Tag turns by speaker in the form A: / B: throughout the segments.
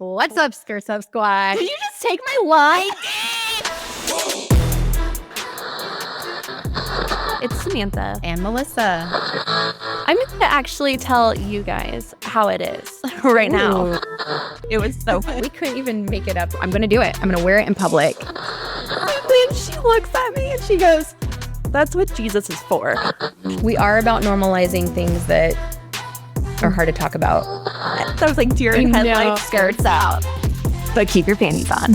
A: What's up, Skirts Up Squad? Did you just take my line? It's Samantha
B: and Melissa.
A: I'm going to actually tell you guys how it is right now.
B: It was so fun.
A: We couldn't even make it up. I'm going to do it. I'm going to wear it in public. And she looks at me and she goes, that's what Jesus is for. We are about normalizing things that are hard to talk about.
B: That was like deer in headlights.
A: Skirts out. But keep your panties on.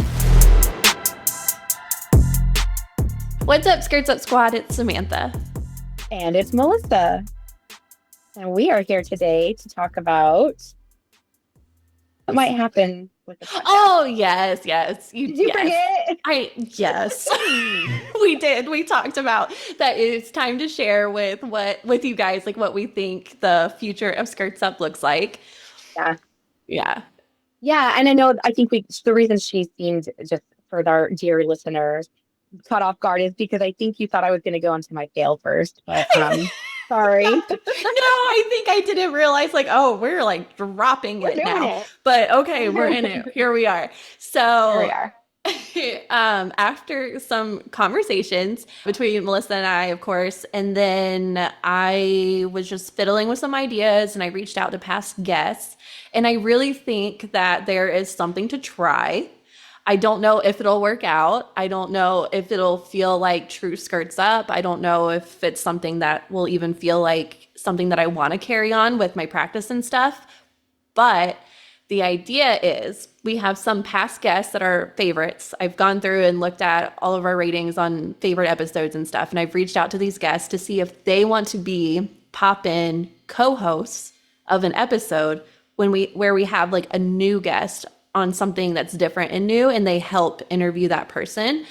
A: What's up, Skirts Up Squad? It's Samantha.
B: And it's Melissa. And we are here today to talk about what might happen with the podcast.
A: Oh, yes.
B: Did you forget?
A: Yes. We did. We talked about that it's time to share with you guys, like what we think the future of Skirts Up looks like. Yeah.
B: And I think the reason she seemed, just for our dear listeners, caught off guard is because I think you thought I was going to go into my fail first, but sorry.
A: No, I think I didn't realize we're like dropping it now. But okay, we're in it. Here we are. So
B: Here we are.
A: After some conversations between Melissa and I, of course, and then I was just fiddling with some ideas and I reached out to past guests, and I really think that there is something to try. I don't know if it'll work out. I don't know if it'll feel like true Skirts Up. I don't know if it's something that will even feel like something that I want to carry on with my practice and stuff. But the idea is we have some past guests that are favorites. I've gone through and looked at all of our ratings on favorite episodes and stuff, and I've reached out to these guests to see if they want to be pop-in co-hosts of an episode where we have like a new guest on something that's different and new, and they help interview that person.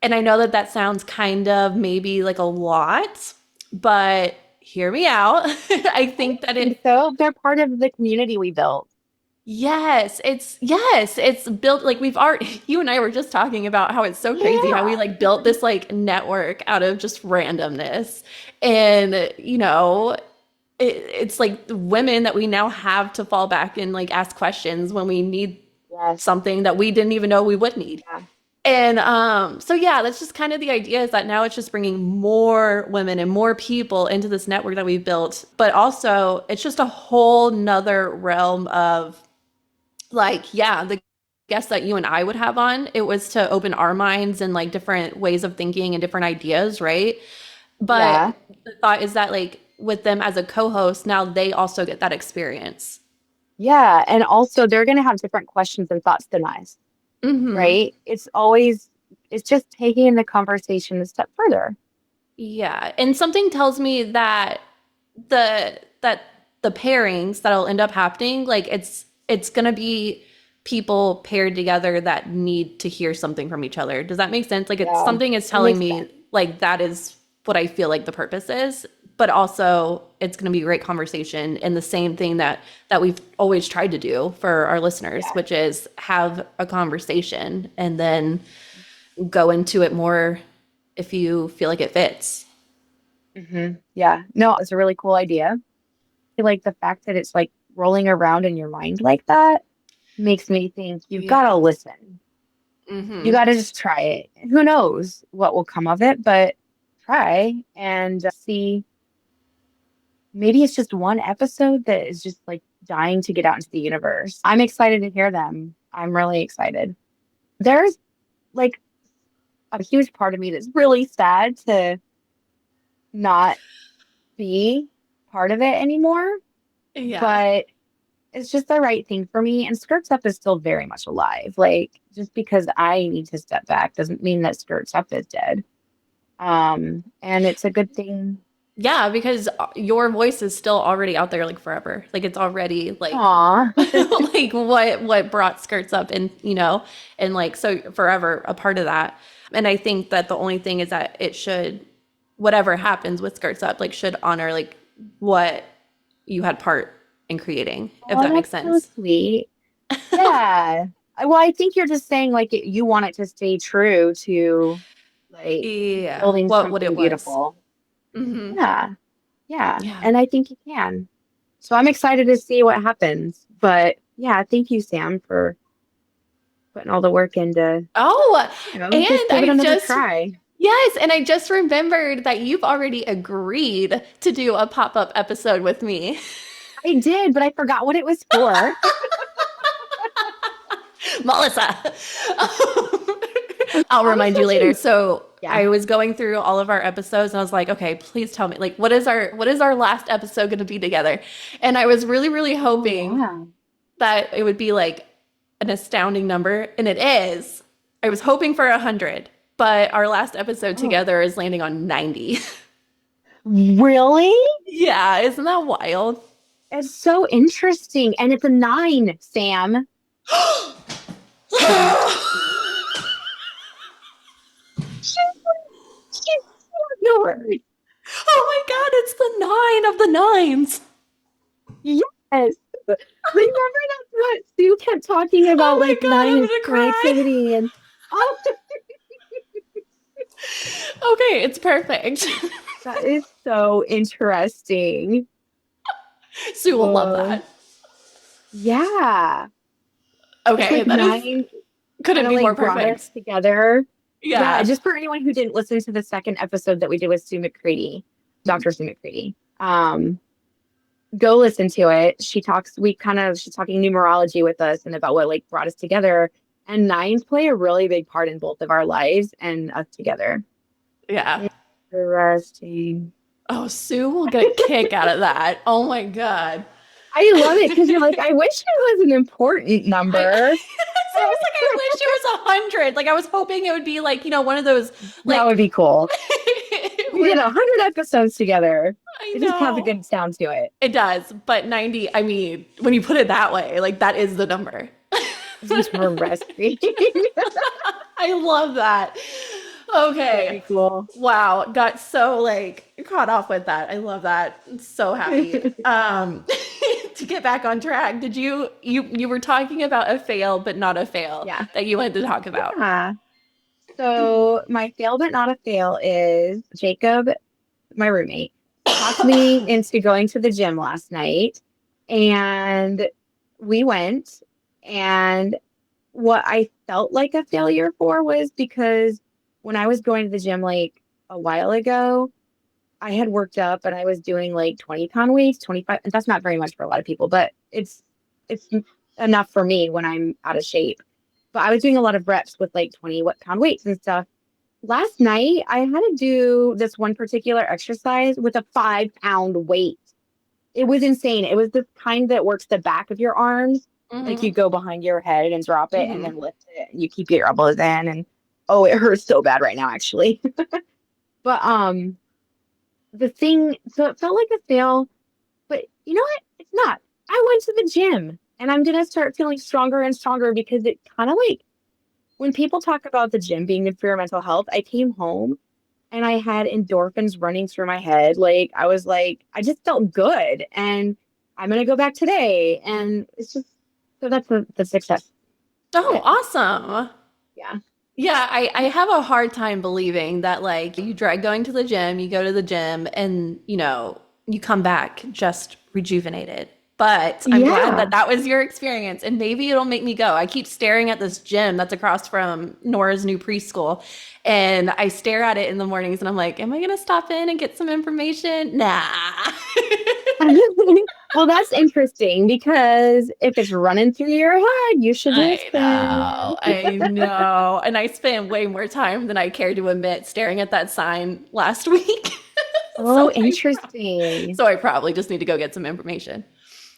A: And I know that sounds kind of maybe like a lot, but hear me out. I think that
B: they're part of the community we built.
A: Yes, it's built, like you and I were just talking about how it's so crazy how we like built this like network out of just randomness. And it's like the women that we now have to fall back and like ask questions when we need something that we didn't even know we would need. And that's just kind of the idea, is that now it's just bringing more women and more people into this network that we've built. But also it's just a whole nother realm of the guests that you and I would have on. It was to open our minds and like different ways of thinking and different ideas, right? But the thought is that like with them as a co-host, now they also get that experience.
B: Yeah, and also they're going to have different questions and thoughts than us, right? It's just taking the conversation a step further.
A: Yeah, and something tells me that the pairings that'll end up happening, like it's going to be people paired together that need to hear something from each other. Does that make sense? Like something is telling me like that is what I feel like the purpose is. But also it's going to be a great conversation, and the same thing that we've always tried to do for our listeners, which is have a conversation and then go into it more if you feel like it fits.
B: Yeah, no, it's a really cool idea. I feel like the fact that it's like rolling around in your mind like that makes me think you've got to listen. You got to just try it. Who knows what will come of it, but try and see. Maybe it's just one episode that is just like dying to get out into the universe. I'm excited to hear them. I'm really excited. There's like a huge part of me that's really sad to not be part of it anymore.
A: Yeah.
B: But it's just the right thing for me. And Skirts Up is still very much alive. Like, just because I need to step back doesn't mean that Skirts Up is dead. And it's a good thing.
A: Yeah, because your voice is still already out there like forever. Like it's already like like what brought Skirts Up, and and like so forever a part of that. And I think that the only thing is that it should, whatever happens with Skirts Up, like should honor like what you had part in creating, if that makes sense.
B: So sweet. Yeah. Well, I think you're just saying like you want it to stay true to like building something beautiful. Yeah. And I think you can. So I'm excited to see what happens, but yeah, thank you, Sam, for putting all the work into,
A: Oh, and
B: just give it
A: I
B: another
A: just,
B: try.
A: yes, and I just remembered that you've already agreed to do a pop-up episode with me.
B: I did, but I forgot what it was for.
A: Melissa. I'll
B: I was
A: remind you later.
B: thinking,
A: So
B: yeah.
A: I was going through all of our episodes and I was like, okay, please tell me, like, what is our last episode going to be together? And I was really, really
B: Oh,
A: hoping
B: yeah.
A: that it would be like an astounding number, and it is. I was hoping for 100, but our last episode
B: Oh,
A: together is landing on 90.
B: really?
A: Yeah, isn't that wild?
B: It's so interesting. And it's a nine, Sam. She's, she's, she's no word.
A: Oh my God, it's the nine of the nines.
B: Yes. Remember that's what Sue kept talking
A: Oh
B: about,
A: my
B: like
A: God,
B: nine
A: I'm
B: is
A: gonna cry.
B: creativity and oh,
A: Okay, it's perfect.
B: that is so interesting.
A: Sue will love
B: Uh,
A: that.
B: yeah. It's
A: Okay,
B: like
A: that is
B: nine kind
A: couldn't
B: of
A: be more
B: like brought us
A: perfect.
B: together. Yeah,
A: Yeah.
B: just for anyone who didn't listen to the second episode that we did with Sue McCready, Dr. Sue McCready. Go listen to it. She's talking numerology with us and about what like brought us together. And nines play a really big part in both of our lives and us together.
A: Yeah.
B: Interesting.
A: Oh, Sue will get a kick out of that. Oh my God.
B: I love it because you're like, I wish it was an important
A: I
B: number.
A: so I was like, I wish it was 100. Like I was hoping it would be like, one of those
B: That
A: like
B: would be cool. We did
A: where
B: 100 episodes together.
A: I
B: It just has a
A: know.
B: good sound to it.
A: It does, but 90, I mean, when you put it that way, like that is the number.
B: Interesting.
A: I love that. Okay.
B: Very cool.
A: Wow, got so like caught off with that. I love that. I'm so happy. To get back on track, did you were talking about a fail but not a fail
B: Yeah.
A: that you wanted to talk about?
B: Yeah. So my fail but not a fail is Jacob, my roommate, talked me into going to the gym last night. And we went. And what I felt like a failure for was because when I was going to the gym like a while ago, I had worked up and I was doing like 20-pound weights, 25, and that's not very much for a lot of people, but it's enough for me when I'm out of shape. But I was doing a lot of reps with like 20-pound weights and stuff. Last night, I had to do this one particular exercise with a 5-pound weight. It was insane. It was the kind that works the back of your arms. Like
A: Mm-hmm.
B: you go behind your head and drop it and
A: Mm-hmm.
B: then lift it. And you keep your elbows in. And oh, it hurts so bad right now, actually. But the thing, so it felt like a fail, but you know what? It's not. I went to the gym and I'm gonna start feeling stronger and stronger because it kind of like when people talk about the gym being good for your mental health, I came home and I had endorphins running through my head. Like I was like, I just felt good and I'm gonna go back today. And it's just so that's the success of
A: Oh,
B: it.
A: awesome.
B: Yeah.
A: Yeah, I have a hard time believing that like you try going to the gym, you go to the gym and you come back just rejuvenated. But I'm glad that
B: Yeah.
A: that was your experience and maybe it'll make me go. I keep staring at this gym that's across from Nora's new preschool and I stare at it in the mornings and I'm like, am I gonna stop in and get some information? Nah.
B: Well, that's interesting because if it's running through your head, you should
A: I
B: listen.
A: know, I know. And I spent way more time than I care to admit staring at that sign last week.
B: Oh,
A: So
B: interesting.
A: so I probably just need to go get some information.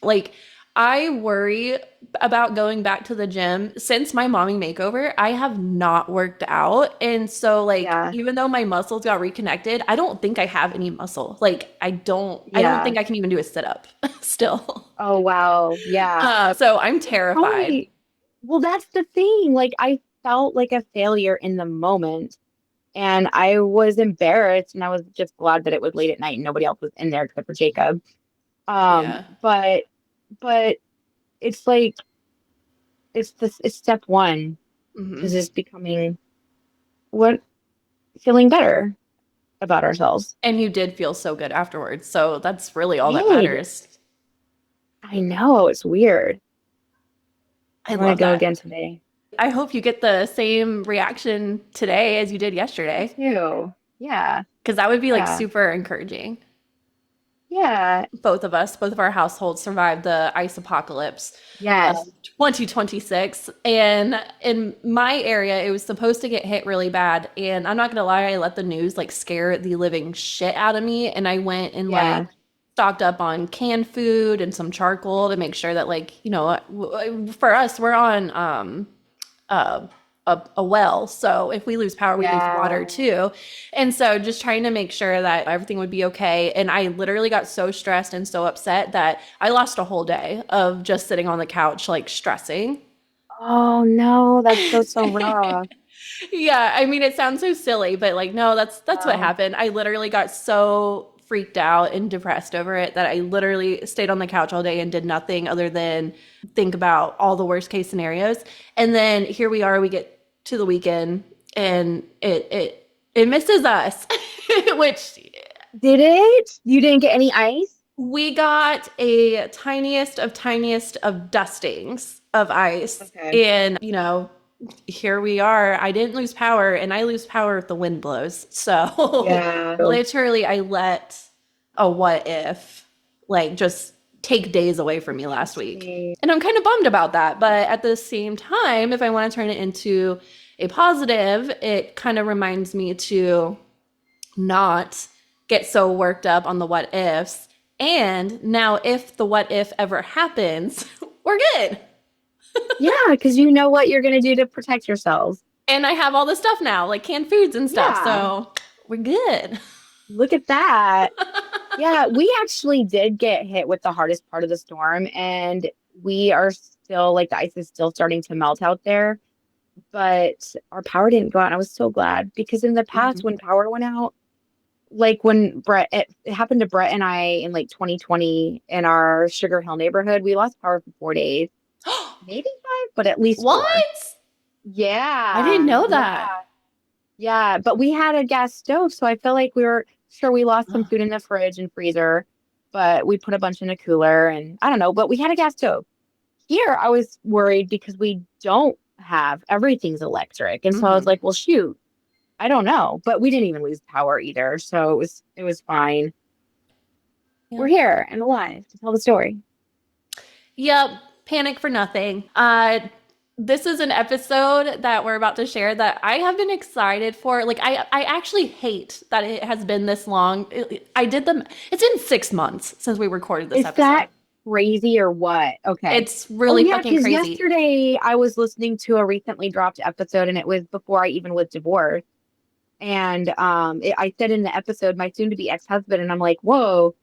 A: Like I worry about going back to the gym since my mommy makeover. I have not worked out. And so like
B: Yeah.
A: even though my muscles got reconnected, I don't think I have any muscle. Like I don't
B: Yeah.
A: think I can even do a sit up still.
B: Oh, wow. Yeah.
A: So I'm terrified.
B: Probably. Well, that's the thing. Like, I felt like a failure in the moment, and I was embarrassed, and I was just glad that it was late at night and nobody else was in there except for Jacob.
A: Yeah.
B: But it's like it's step one to
A: Hmm.
B: just becoming what feeling better about ourselves.
A: And you did feel so good afterwards. So that's really all that
B: Did
A: matters.
B: I know it's weird.
A: I
B: I'm gonna
A: love
B: go
A: that.
B: again today.
A: I hope you get the same reaction today as you did
B: Me
A: yesterday,
B: too. Yeah.
A: because that would be like
B: Yeah.
A: super encouraging.
B: Yeah.
A: Both of us, both of our households survived the ice apocalypse of
B: Yes.
A: 2026. And in my area, it was supposed to get hit really bad. And I'm not gonna lie, I let the news like scare the living shit out of me. And I went and like
B: Yeah.
A: stocked up on canned food and some charcoal to make sure that like, for us, we're on uh, a well. So if we lose power, we lose water
B: Yeah.
A: too. And so just trying to make sure that everything would be okay. And I literally got so stressed and so upset that I lost a whole day of just sitting on the couch, like stressing.
B: Oh no, that's so rough.
A: Yeah, I mean it sounds so silly, but like no, that's what
B: Oh,
A: happened. I literally got so freaked out and depressed over it that I literally stayed on the couch all day and did nothing other than think about all the worst case scenarios. And then here we are, we get to the weekend and it misses us, which
B: did it? You didn't get any ice?
A: we got a tiniest of dustings of ice.
B: Okay.
A: And, here we are. I didn't lose power, and I lose power if the wind blows. So
B: Yeah.
A: literally, I let a what if like just take days away from me last week.
B: Interesting.
A: And I'm kind of bummed about that. But at the same time, if I want to turn it into a positive, it kind of reminds me to not get so worked up on the what ifs. And now, if the what if ever happens, we're good.
B: Yeah, because you know what you're gonna do to protect yourselves.
A: And I have all the stuff now, like canned foods and stuff.
B: Yeah.
A: So we're good.
B: Look at that. Yeah, we actually did get hit with the hardest part of the storm, and we are still like the ice is still starting to melt out there, but our power didn't go out. And I was so glad because in the past,
A: Mhm.
B: when power went out, like when it happened to Brett and I in like 2020 in our Sugar Hill neighborhood, we lost power for 4 days, maybe five, but at least four.
A: What? I didn't
B: Yeah,
A: know
B: yeah,
A: that.
B: yeah. But we had a gas stove, so I feel like we were sure we lost some
A: Ugh.
B: food in the fridge and freezer, but we put a bunch in a cooler and I don't know, but we had a gas stove. Here, I was worried because we don't have everything's electric. And so I was
A: Mhm.
B: like, well, shoot, I don't know. But we didn't even lose power either. So it was fine. We're
A: Yep.
B: here and alive to tell the story.
A: Yep. Panic for nothing. This is an episode that we're about to share that I have been excited for. Like, I actually hate that it has been this long. I did them. It's been 6 months since we recorded this
B: Is
A: episode.
B: that crazy or what? Okay.
A: It's
B: Oh
A: really
B: yeah,
A: fucking
B: because
A: crazy.
B: yesterday I was listening to a recently dropped episode and it was before I even was divorced. And I said in the episode, my soon to be ex-husband, and I'm like, whoa,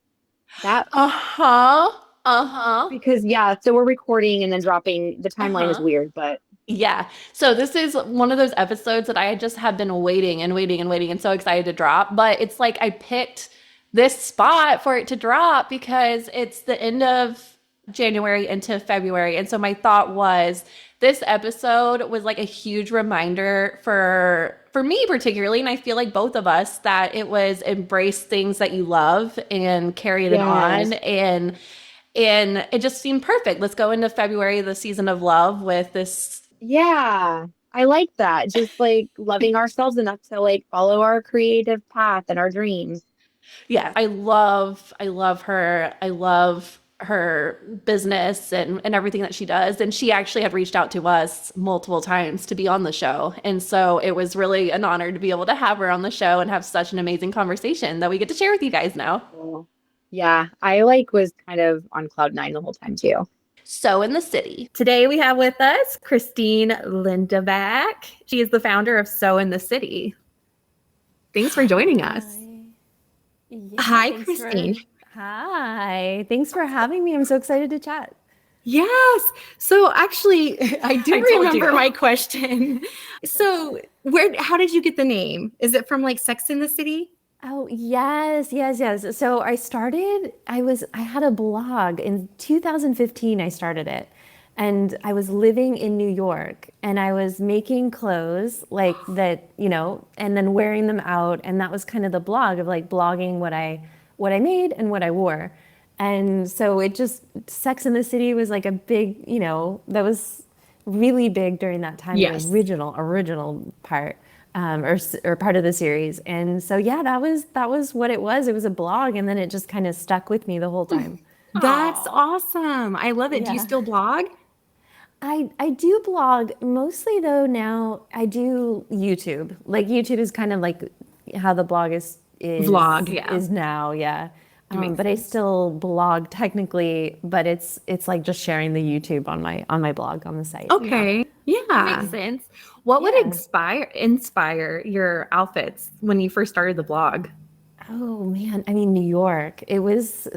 B: that
A: Uh huh. Uh huh.
B: because yeah, so we're recording and then dropping. The
A: Uh
B: timeline is
A: huh.
B: weird, but
A: Yeah. So this is one of those episodes that I just have been waiting and waiting and waiting and so excited to drop. But it's like I picked this spot for it to drop because it's the end of January into February. And so my thought was this episode was like a huge reminder for me particularly, and I feel like both of us, that it was embrace things that you love and carry it on.
B: yes.
A: And it just seemed perfect. Let's go into February, the season of love, with this.
B: Yeah, I like that. Just like loving ourselves enough to like follow our creative path and our dreams.
A: Yeah, I love her. I love her business and everything that she does. And she actually had reached out to us multiple times to be on the show. And so it was really an honor to be able to have her on the show and have such an amazing conversation that we get to share with you guys now.
B: Cool. Yeah, I like was kind of on cloud nine the whole time too.
A: So in the city. Today we have with us Christine Lindebak. She is the founder of So in the City. Thanks for joining us.
C: Hi. Yeah,
B: Hi,
C: thanks for
B: Christine.
C: Hi. Thanks for having me. I'm so excited to chat.
D: Yes. So actually, I do
A: I told
D: remember
A: you.
D: my question. So how did you get the name? Is it from like Sex in the City?
C: Oh, yes. So I had a blog in 2015. I started it. And I was living in New York and I was making clothes like that, and then wearing them out. And that was kind of the blog of like blogging what I made and what I wore. And so Sex in the City was like a big, really big during that time,
D: Yes.
C: the original part, or part of the series. And so, yeah, that was what it was. It was a blog, and then it just kind of stuck with me the whole time.
D: That's awesome. I love it. Do you
C: Yeah.
D: still blog?
C: I do blog mostly, though. Now I do YouTube. Like YouTube is kind of like how the blog
D: Vlog.
A: Yeah.
C: is now. Yeah.
A: Makes
C: But I still blog technically, but it's like just sharing the YouTube on my blog on the site.
D: Okay. Yeah.
A: Makes sense. What would
C: Yeah.
A: inspire your outfits when you first started the blog?
C: Oh man, I mean New York. It was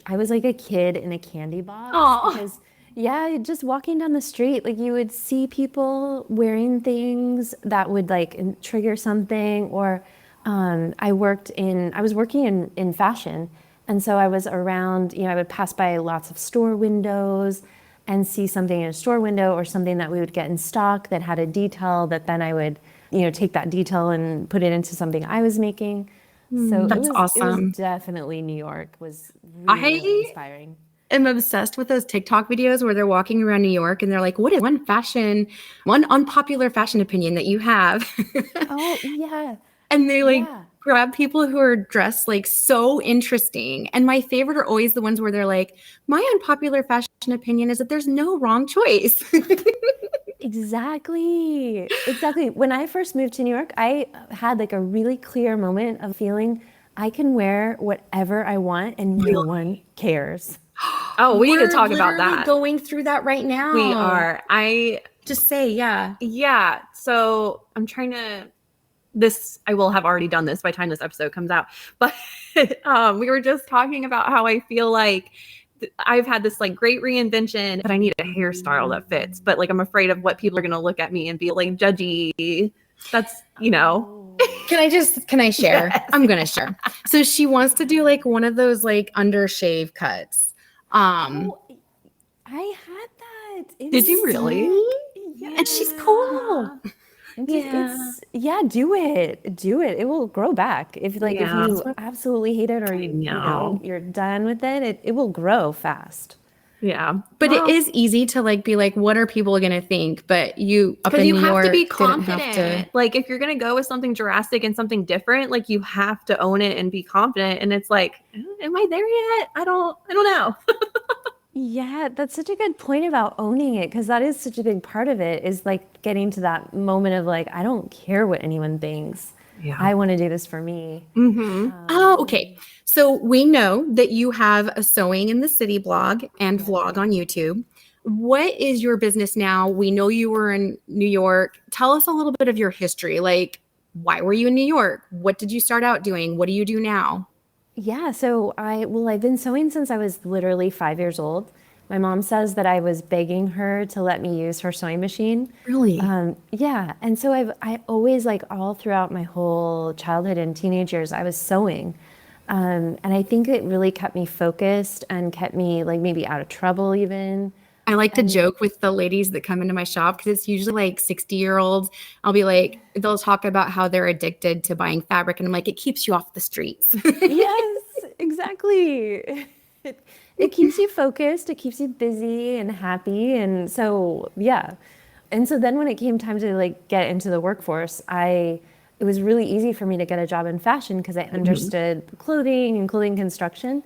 C: I was like a kid in a candy box
A: Aw.
C: because yeah, just walking down the street, like you would see people wearing things that would like trigger something. Or I was working in fashion, and so I was around, I would pass by lots of store windows and see something in a store window or something that we would get in stock that had a detail that then I would, take that detail and put it into something I was making. So
D: That's
C: it
D: awesome.
C: was definitely New York was really inspiring.
D: I'm obsessed with those TikTok videos where they're walking around New York and they're like, what is one unpopular fashion opinion that you have?
C: Oh, yeah.
D: And they like
C: Yeah.
D: grab people who are dressed like so interesting. And my favorite are always the ones where they're like, my unpopular fashion opinion is that there's no wrong choice.
C: Exactly. Exactly. When I first moved to New York, I had like a really clear moment of feeling I can wear whatever I want and no one cares.
A: Oh, we need to
D: We're
A: talk about
D: literally
A: that.
D: going through that right now.
A: We are.
D: Just say, yeah.
A: Yeah. So I'm trying to. I will have already done this by the time this episode comes out. But we were just talking about how I feel like I've had this like great reinvention, but I need a hairstyle that fits. But like I'm afraid of what people are going to look at me and be like judgy. That's,
D: Can I share?
A: Yes.
D: I'm going to share. So she wants to do like one of those like undershave cuts.
C: Oh, I had that.
A: Did you really?
C: Yeah.
D: And she's cool.
C: Yeah, do it. Do it. It will grow back. If you absolutely hate it or you're done with it will grow fast.
A: Yeah.
D: But it is easy to like be like, what are people going to think? But you up in
A: you
D: New
A: have
D: York
A: to be
D: didn't
A: confident.
D: have to.
A: Like if you're going to go with something drastic and something different, like you have to own it and be confident. And it's like, am I there yet? I don't know.
C: Yeah, that's such a good point about owning it, because that is such a big part of it, is like getting to that moment of like, I don't care what anyone thinks.
A: Yeah.
C: I want to do this for me.
D: Oh, okay. So we know that you have a Sewing in the City blog and vlog on YouTube. What is your business now? We know you were in New York. Tell us a little bit of your history. Like, why were you in New York? What did you start out doing? What do you do now?
C: Yeah, so I've been sewing since I was literally 5 years old. My mom says that I was begging her to let me use her sewing machine.
D: Really?
C: Yeah, and so I always, like, all throughout my whole childhood and teenage years, I was sewing. And I think it really kept me focused and kept me like maybe out of trouble even.
D: I like to joke with the ladies that come into my shop because it's usually like 60-year-olds. I'll be like, they'll talk about how they're addicted to buying fabric. And I'm like, it keeps you off the streets.
C: Yes, exactly. It keeps you focused, it keeps you busy and happy. And so, yeah. And so then when it came time to like get into the workforce, it was really easy for me to get a job in fashion because I understood clothing and clothing construction.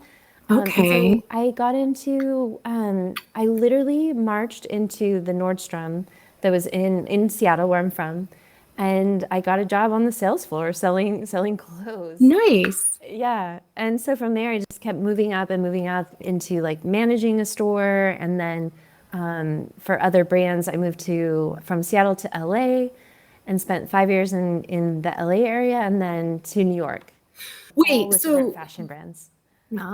D: Okay.
C: And so I got into, I literally marched into the Nordstrom that was in Seattle, where I'm from. And I got a job on the sales floor selling clothes.
D: Nice.
C: Yeah. And so from there, I just kept moving up into like managing a store. And then for other brands, I moved from Seattle to LA and spent 5 years in the LA area, and then to New York. all
D: Wait,
C: with
D: so
C: different fashion brands.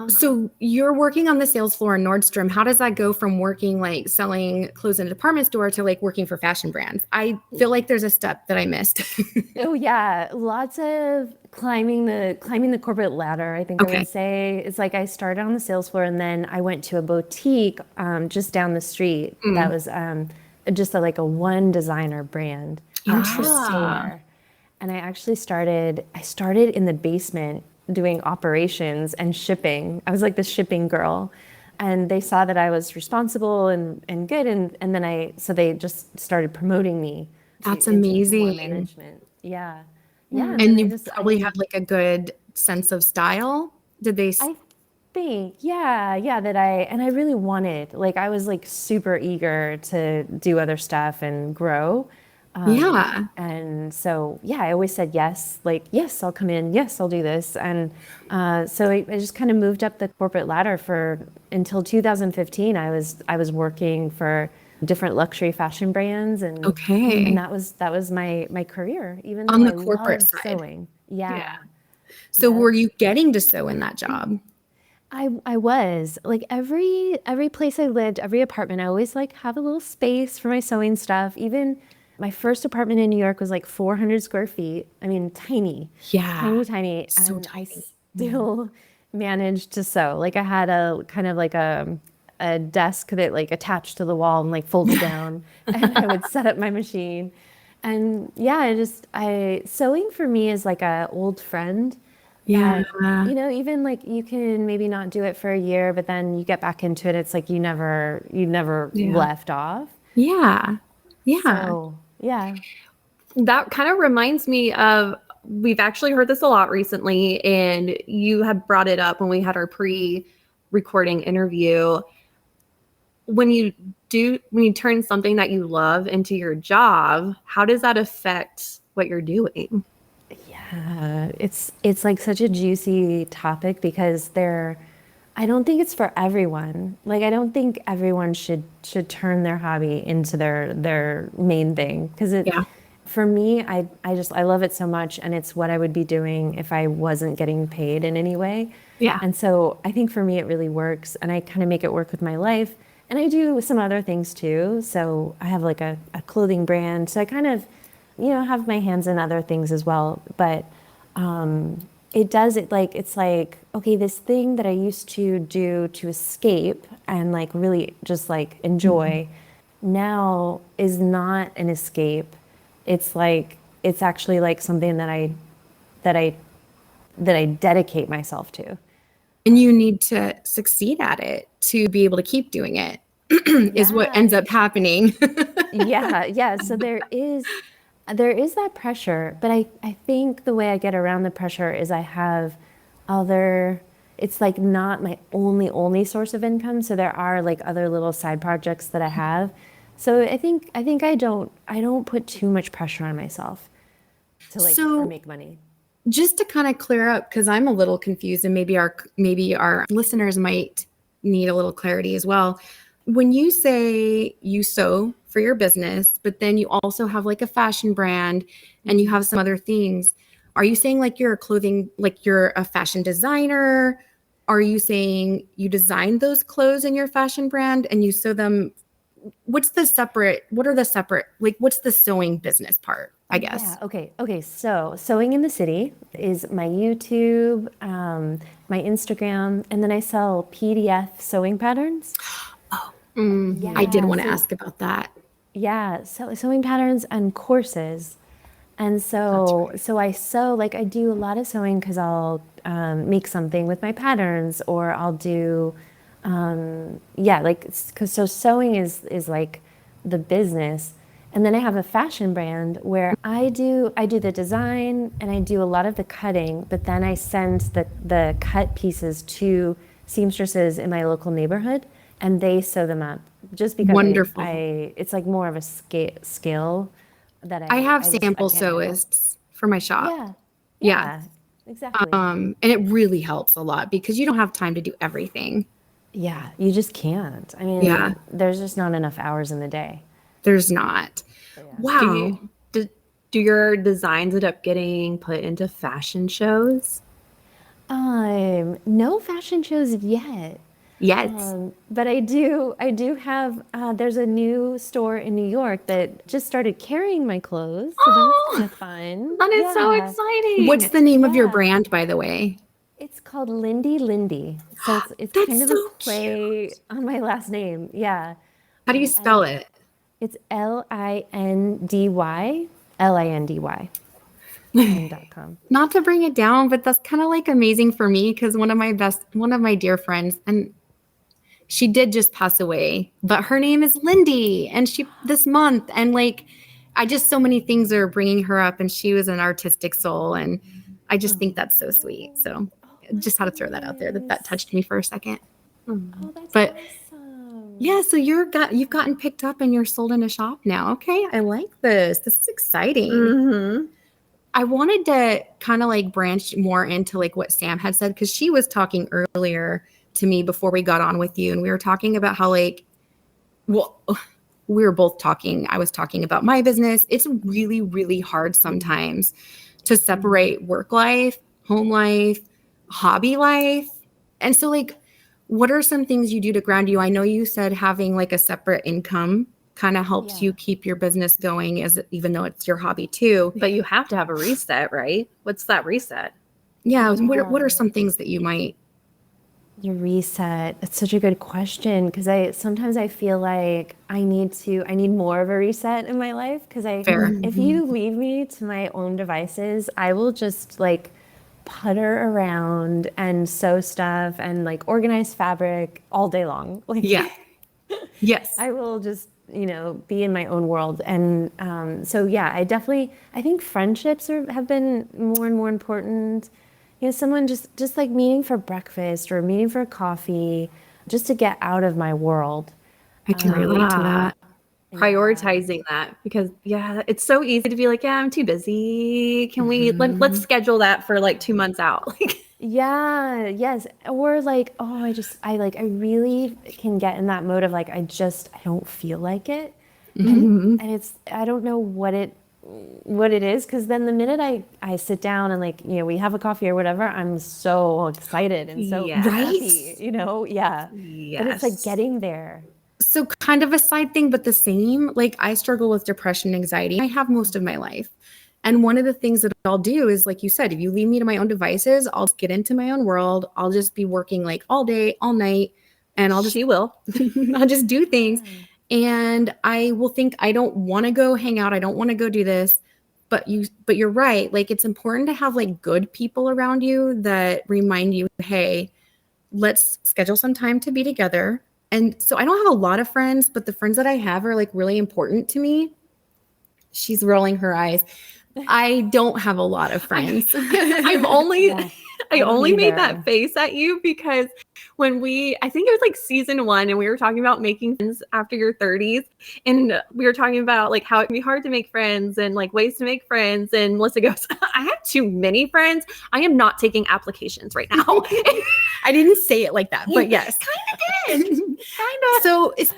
D: so you're working on the sales floor in Nordstrom. How does that go from working like selling clothes in a department store to like working for fashion brands? I feel like there's a step that I missed.
C: Oh yeah, lots of climbing the corporate ladder, I think I
D: Okay.
C: would say. It's like I started on the sales floor, and then I went to a boutique just down the street that was just like a one designer brand. Store. And I actually started in the basement doing operations and shipping. I was like the shipping girl. and they saw that I was responsible and good. And then so they just started promoting me
D: That's
C: into more
D: amazing.
C: management. Yeah.
D: Yeah.
C: And
D: And
C: then
D: you probably had like a good sense of style. Did they?
C: I think, yeah, that I really wanted, like, I was like super eager to do other stuff and grow.
D: Yeah.
C: And so, yeah, I always said yes, like, yes, I'll come in. Yes, I'll do this. And so I just kind of moved up the corporate ladder until 2015. I was working for different luxury fashion brands, and
D: Okay.
C: that was my career, even
D: On
C: though
D: the
C: I
D: corporate
C: loved
D: side.
C: sewing. Yeah.
D: So
C: Yeah.
D: were you getting to sew in that job?
C: I was like every place I lived, every apartment, I always like have a little space for my sewing stuff. Even my first apartment in New York was like 400 square feet. I mean, tiny,
D: Yeah.
C: tiny,
D: So
C: and I
D: tiny.
C: still managed to sew. Like I had a kind of like a desk that like attached to the wall and like folded down, and I would set up my machine. And yeah, I sewing for me is like a old friend
D: Yeah.
C: that, even like you can maybe not do it for a year, but then you get back into it. It's like you never
D: Yeah.
C: left off.
D: Yeah. Yeah.
C: So yeah.
A: That kind of reminds me of, we've actually heard this a lot recently, and you had brought it up when we had our pre-recording interview. When you turn something that you love into your job, how does that affect what you're doing?
C: Yeah, it's like such a juicy topic because I don't think it's for everyone. Like I don't think everyone should turn their hobby into their main thing because
D: Yeah.
C: for me, I love it so much, and it's what I would be doing if I wasn't getting paid in any way.
D: Yeah.
C: And so I think for me it really works, and I kind of make it work with my life. And I do some other things too. So I have like a clothing brand. So I kind of, have my hands in other things as well. But it's like, okay, this thing that I used to do to escape and like really just like enjoy now is not an escape. It's like, it's actually like something that I, that I dedicate myself to.
D: And you need to succeed at it to be able to keep doing it, is what ends up happening.
C: Yeah. So there is that pressure, but I think the way I get around the pressure is I have it's like not my only source of income. So there are like other little side projects that I have. So I think I don't put too much pressure on myself to like
D: So-
C: make money.
D: Just to kind of clear up, because I'm a little confused, and maybe our listeners might need a little clarity as well. When you say you sew for your business, but then you also have like a fashion brand and you have some other things, are you saying like you're a fashion designer? Are you saying you design those clothes in your fashion brand and you sew them? What's the separate, like what's the sewing business part, I guess?
C: Yeah. Okay. So Sewing in the City is my YouTube, my Instagram, and then I sell PDF sewing patterns.
D: I did want to
C: so-
D: ask about that.
C: Yeah, so sewing patterns and courses. And so I sew, like I do a lot of sewing because I'll make something with my patterns, or I'll do, so sewing is like the business. And then I have a fashion brand where I do the design and I do a lot of the cutting, but then I send the cut pieces to seamstresses in my local neighborhood, and they sew them up. Just because
D: Wonderful.
C: it's like more of a skill that
D: I have
C: I
D: sample
C: can't handle.
D: sewists for my shop.
C: Yeah.
D: Yeah.
C: Exactly.
D: And it really helps a lot because you don't have time to do everything.
C: Yeah, you just can't. I mean,
D: Yeah.
C: there's just not enough hours in the day.
D: There's not. Wow.
A: Do your designs end up getting put into fashion shows?
C: No fashion shows yet.
D: Yes.
C: But I do have, there's a new store in New York that just started carrying my clothes. So that's kind of fun.
A: That is so
C: Yeah.
A: exciting.
D: What's the name of your
C: Yeah.
D: brand, by the way?
C: It's called Lindy. So it's
D: That's
C: kind of
D: so
C: a play on my last name. Yeah.
D: How do you spell it?
C: It's Lindy, .com.
D: Not to bring it down, but that's kind of like amazing for me because one of my dear friends, and she did just pass away, but her name is Lindy, and she this month, and like, I just, so many things are bringing her up, and she was an artistic soul, and I just think that's so sweet. So just had to throw that out there, that touched me for a second.
C: Oh, that's
D: But
C: awesome.
D: yeah, so you've gotten picked up and you're sold in a shop now. Okay, I like this. This is exciting.
A: Mm-hmm.
D: I wanted to kind of like branch more into like what Sam had said, because she was talking earlier to me before we got on with you, and we were talking about how like, well, we were both talking. I was talking about my business. It's really, really hard sometimes to separate work life, home life, hobby life. And so like, what are some things you do to ground you? I know you said having like a separate income kind of helps you keep your business going, as even though it's your hobby too.
A: But you have to have a reset, right? What's that reset?
D: Yeah. What are some things that you might?
C: Your reset. It's such a good question, because sometimes I feel like I need more of a reset in my life, because
D: Fair.
C: if you leave me to my own devices, I will just like putter around and sew stuff and like organize fabric all day long. Like,
D: Yeah. Yes.
C: I will just, be in my own world. And so, yeah, I think friendships have been more and more important. Someone just like meeting for breakfast or meeting for coffee, just to get out of my world.
D: I can relate to that.
A: Prioritizing that, because it's so easy to be like, I'm too busy. Can we let's schedule that for like 2 months out? Like,
C: Yeah, yes. Or like, I really can get in that mode of like, I don't feel like it. And I don't know what it is. Cause then the minute I sit down and like, we have a coffee or whatever, I'm so excited and so happy, Yeah. But it's like getting there.
D: So kind of a side thing, but the same. Like, I struggle with depression, anxiety. I have most of my life. And one of the things that I'll do is, like you said, if you leave me to my own devices, I'll just get into my own world. I'll just be working like all day, all night, and I'll just do things. And I will think, I don't want to go hang out. I don't want to go do this. But you're right. Like, it's important to have like good people around you that remind you, hey, let's schedule some time to be together. And so I don't have a lot of friends, but the friends that I have are like really important to me. She's rolling her eyes. I don't have a lot of friends.
A: I only made that face at you because when I think it was like season 1, and we were talking about making friends after your 30s, and we were talking about like how it can be hard to make friends and like ways to make friends. And Melissa goes, I have too many friends. I am not taking applications right now.
D: I didn't say it like that, but yes.
A: Kind of did. Kind of.
D: So it's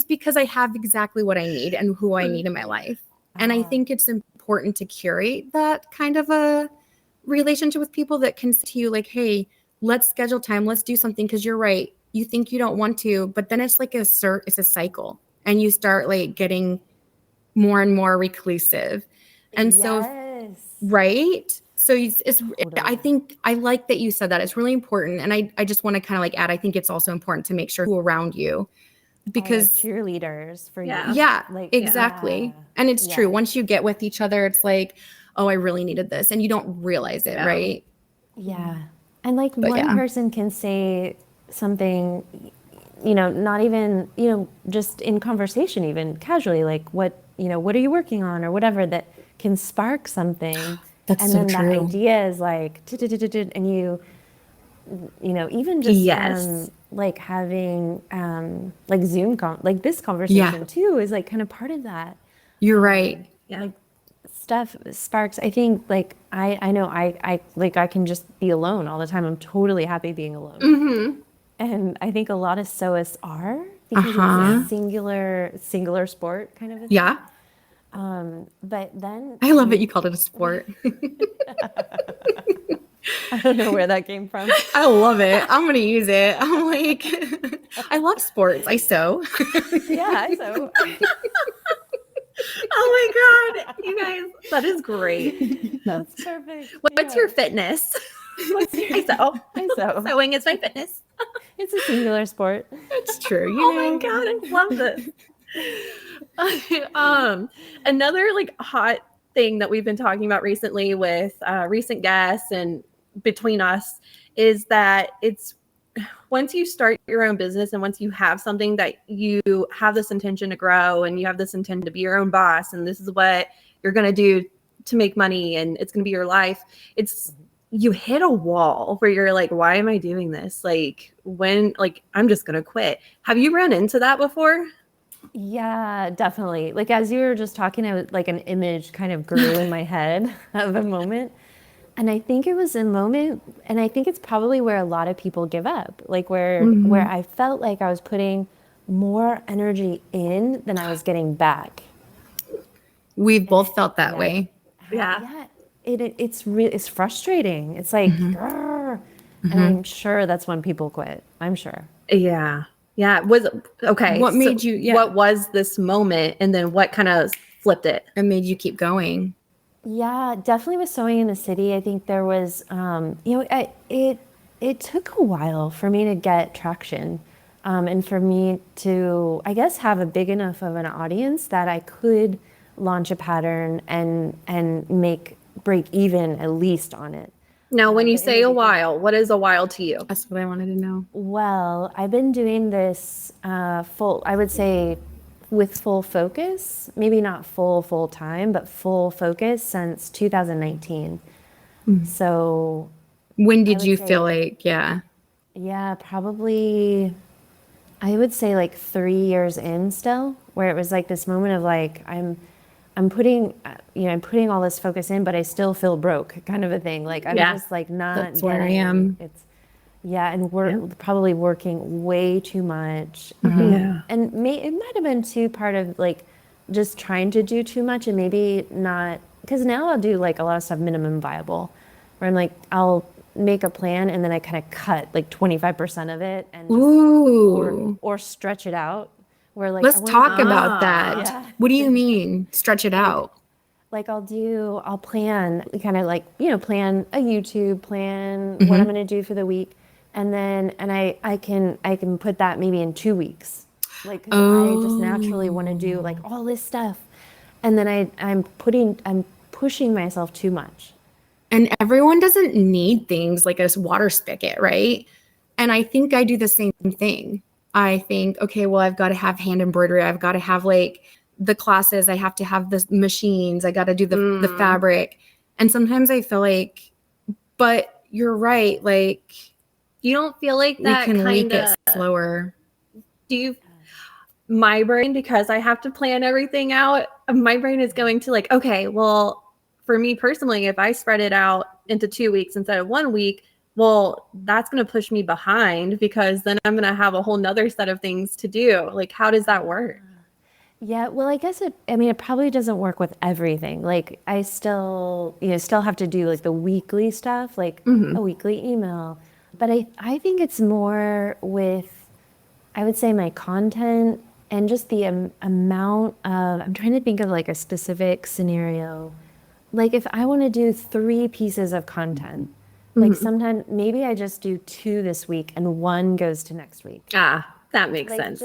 D: because I have exactly what I need and who I need in my life. And I think it's important to curate that kind of a relationship with people that can say to you like, hey, let's schedule time. Let's do something. Because you're right. You think you don't want to, but then it's like it's a cycle, and you start like getting more and more reclusive. And so, right. So I think I like that you said that. It's really important. And I just want to kind of like add, I think it's also important to make sure who around you, because
C: cheerleaders for you.
D: Yeah, like, exactly. Yeah. And it's true. Once you get with each other, it's like, oh, I really needed this. And you don't realize it, right?
C: Yeah. And like one person can say something, not even, just in conversation, even casually, like what are you working on or whatever, that can spark something.
D: That's
C: and
D: so
C: then
D: true.
C: That idea is like, and even just like having like Zoom like this conversation too is like kind of part of that.
D: You're right.
C: Like stuff sparks. I think like I know I can just be alone all the time. I'm totally happy being alone.
A: Mm-hmm.
C: And I think a lot of sewists are, because it's a singular sport kind of a thing.
D: Yeah.
C: But then
D: I love it. You called it a sport.
C: I don't know where that came from.
D: I love it. I'm going to use it. I'm like, I love sports. I sew.
C: Yeah, I sew.
A: Oh my God. You guys, that is great.
C: That's perfect.
A: What's your fitness? I sew. Sewing is my fitness.
C: It's a singular sport.
D: It's true.
A: My God, I love this. Another like hot thing that we've been talking about recently with recent guests and between us is that it's once you start your own business and once you have something that you have this intention to grow and you have this intention to be your own boss and this is what you're going to do to make money and it's going to be your life, you hit a wall where you're like, why am I doing this? Like I'm just going to quit. Have you run into that before?
C: Yeah, definitely. Like as you were just talking, like an image kind of grew in my head of a moment. And I think it was a moment, and I think it's probably where a lot of people give up, like where I felt like I was putting more energy in than I was getting back.
D: We've both felt that way.
A: Yeah.
C: It's frustrating. It's like, grrr. And I'm sure that's when people quit. I'm sure.
A: Yeah. What made you? What was this moment, and then what kind of flipped it
D: and made you keep going?
C: Yeah, definitely with sewing in the city. I think there was, it took a while for me to get traction, and for me to, I guess, have a big enough of an audience that I could launch a pattern and break even at least on it.
A: Now, when you say a while, what is a while to you?
D: That's what I wanted to know.
C: Well, I've been doing this I would say with full focus, maybe not full time, but full focus since 2019. So
D: when did you feel like,
C: yeah, probably, I would say like 3 years in still, where it was like this moment of like, I'm putting all this focus in, but I still feel broke, kind of a thing. Like I'm just like not.
D: That's where I am.
C: And we're probably working way too much. And it might have been too part of like just trying to do too much and maybe not, because now I'll do like a lot of stuff minimum viable, where I'm like, I'll make a plan and then I kind of cut like 25% of it and just, or stretch it out. Where like
D: let's talk about that.
C: Yeah.
D: What do you mean stretch it out?
C: Like I'll plan kind of like, plan a YouTube plan, what I'm going to do for the week. And then, I can put that maybe in 2 weeks. Like, 'cause I just naturally want to do like all this stuff. And then I'm pushing myself too much.
D: And everyone doesn't need things like a water spigot, right? And I think I do the same thing. I think, okay, well, I've got to have hand embroidery. I've got to have like the classes. I have to have the machines. I got to do the fabric. And sometimes I feel like, but you're right. Like,
A: you don't feel like that
D: we can leak it slower.
A: My brain, because I have to plan everything out, my brain is going to like, okay, well, for me personally, if I spread it out into 2 weeks instead of 1 week, well, that's going to push me behind because then I'm going to have a whole nother set of things to do. Like, how does that work?
C: Yeah, well, I guess it probably doesn't work with everything. Like I still have to do like the weekly stuff, like a weekly email. But I think it's more with, I would say, my content and just the amount of, I'm trying to think of like a specific scenario. Like if I want to do 3 pieces of content, like sometimes maybe I just do 2 this week and 1 goes to next week.
A: That makes sense.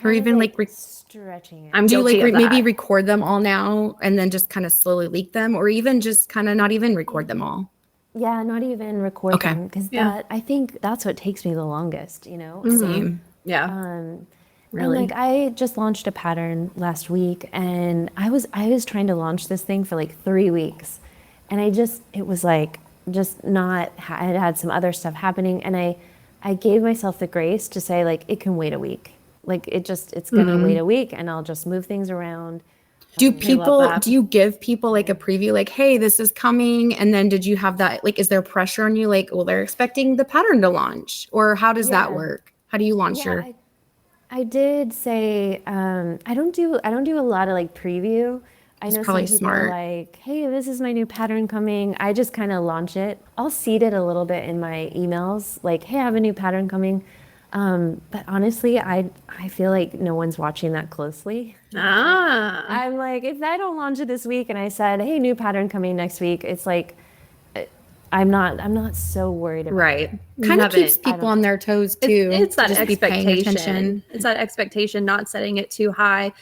D: Or even like
C: stretching it.
A: I'm
D: do you
A: guilty
D: like
A: of that.
D: maybe record them all now and then just kind of slowly leak them, or even just kind of not even record them all?
C: Yeah, not even record them, because I think that's what takes me the longest,
D: Same.
C: Really? And like I just launched a pattern last week, and I was trying to launch this thing for like 3 weeks, and it was like just not. I had some other stuff happening, and I gave myself the grace to say like it can wait a week, like it's gonna wait a week, and I'll just move things around.
D: Do you give people like a preview, like, hey, this is coming? And then did you have that, like, is there pressure on you? Like, well, they're expecting the pattern to launch, or how does that work? How do you launch your?
C: I did say, I don't do a lot of like preview. I know some people are like, hey, this is my new pattern coming. I just kind of launch it. I'll seed it a little bit in my emails, like, hey, I have a new pattern coming. But honestly, I feel like no one's watching that closely. I'm like, if I don't launch it this week and I said, hey, new pattern coming next week, it's like, I'm not so worried about it.
D: Kind of keeps people on their toes too.
A: It's that expectation. It's that expectation, not setting it too high.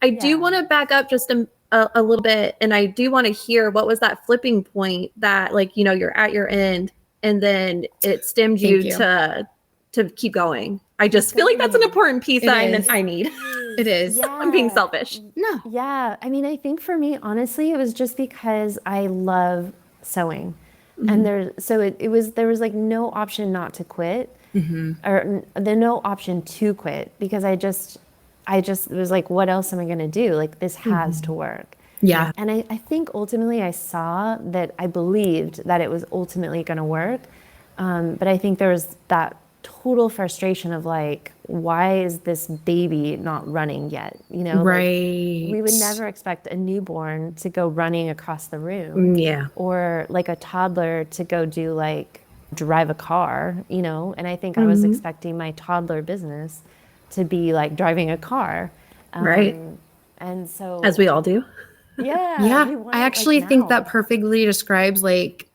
A: I do want to back up just a little bit, and I do want to hear what was that flipping point that, like, you're at your end and then it stemmed you to to keep going. I just feel like that's an important piece
D: It
A: that
D: is.
A: I need.
D: It is.
C: Yeah.
A: I'm being selfish.
D: No.
C: Yeah. I mean, I think for me, honestly, it was just because I love sewing. And there was like no option not to quit or there no option to quit because I just was like, what else am I going to do? Like this has to work.
D: Yeah.
C: And I think ultimately I saw that I believed that it was ultimately going to work. But I think there was that total frustration of like, why is this baby not running yet? You know, like,
D: Right.
C: we would never expect a newborn to go running across the room.
D: Yeah.
C: Or like a toddler to go do like drive a car, you know? And I think I was expecting my toddler business to be like driving a car.
A: Right.
C: And so
A: As we all do.
C: yeah.
D: Yeah.
C: we want
D: I
C: it, like,
D: actually think
C: now.
D: that perfectly describes like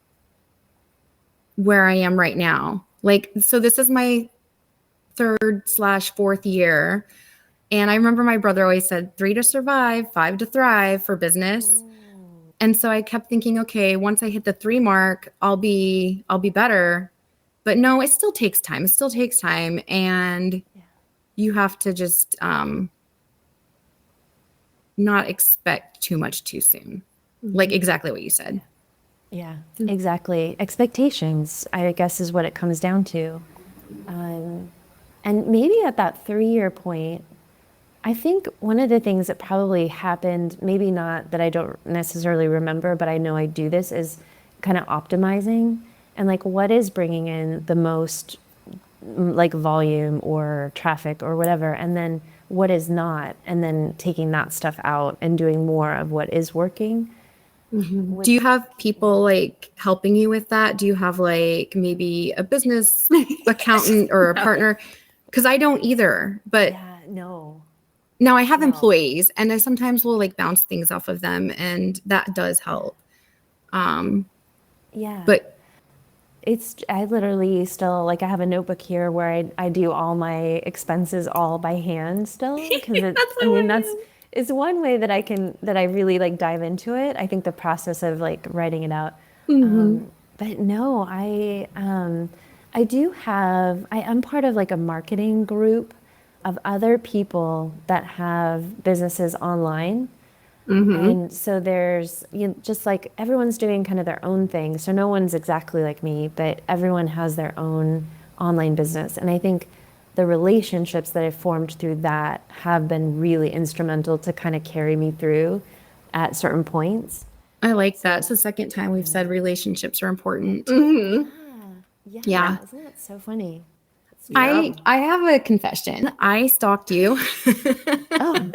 D: where I am right now. Like, so this is my 3rd/4th year. And I remember my brother always said 3 to survive, 5 to thrive for business. And so I kept thinking, okay, once I hit the 3 mark, I'll be better. But no, it still takes time. It still takes time. And you have to just not expect too much too soon. Like exactly what you said.
C: Yeah, exactly. Expectations, I guess, is what it comes down to. And maybe at that 3-year point, I think one of the things that probably happened, maybe not that I don't necessarily remember, but I know I do this, is kind of optimizing and like what is bringing in the most like volume or traffic or whatever, and then what is not, and then taking that stuff out and doing more of what is working.
D: Do you have people like helping you with that? Do you have like maybe a business accountant or a partner? Because I don't either. But
C: Yeah, no.
D: now I have employees and I sometimes will like bounce things off of them and that does help.
C: Yeah.
D: But
C: I literally still, like, I have a notebook here where I do all my expenses all by hand still. Because it's one way that I really like dive into it. I think the process of like writing it out. But no, I do have, I am part of like a marketing group of other people that have businesses online. And so there's just like everyone's doing kind of their own thing. So no one's exactly like me, but everyone has their own online business. And I think the relationships that I've formed through that have been really instrumental to kind of carry me through at certain points.
D: I like that. It's the second time we've said relationships are important. Yeah.
C: Isn't that so funny?
D: I have a confession. I stalked you.
C: Oh,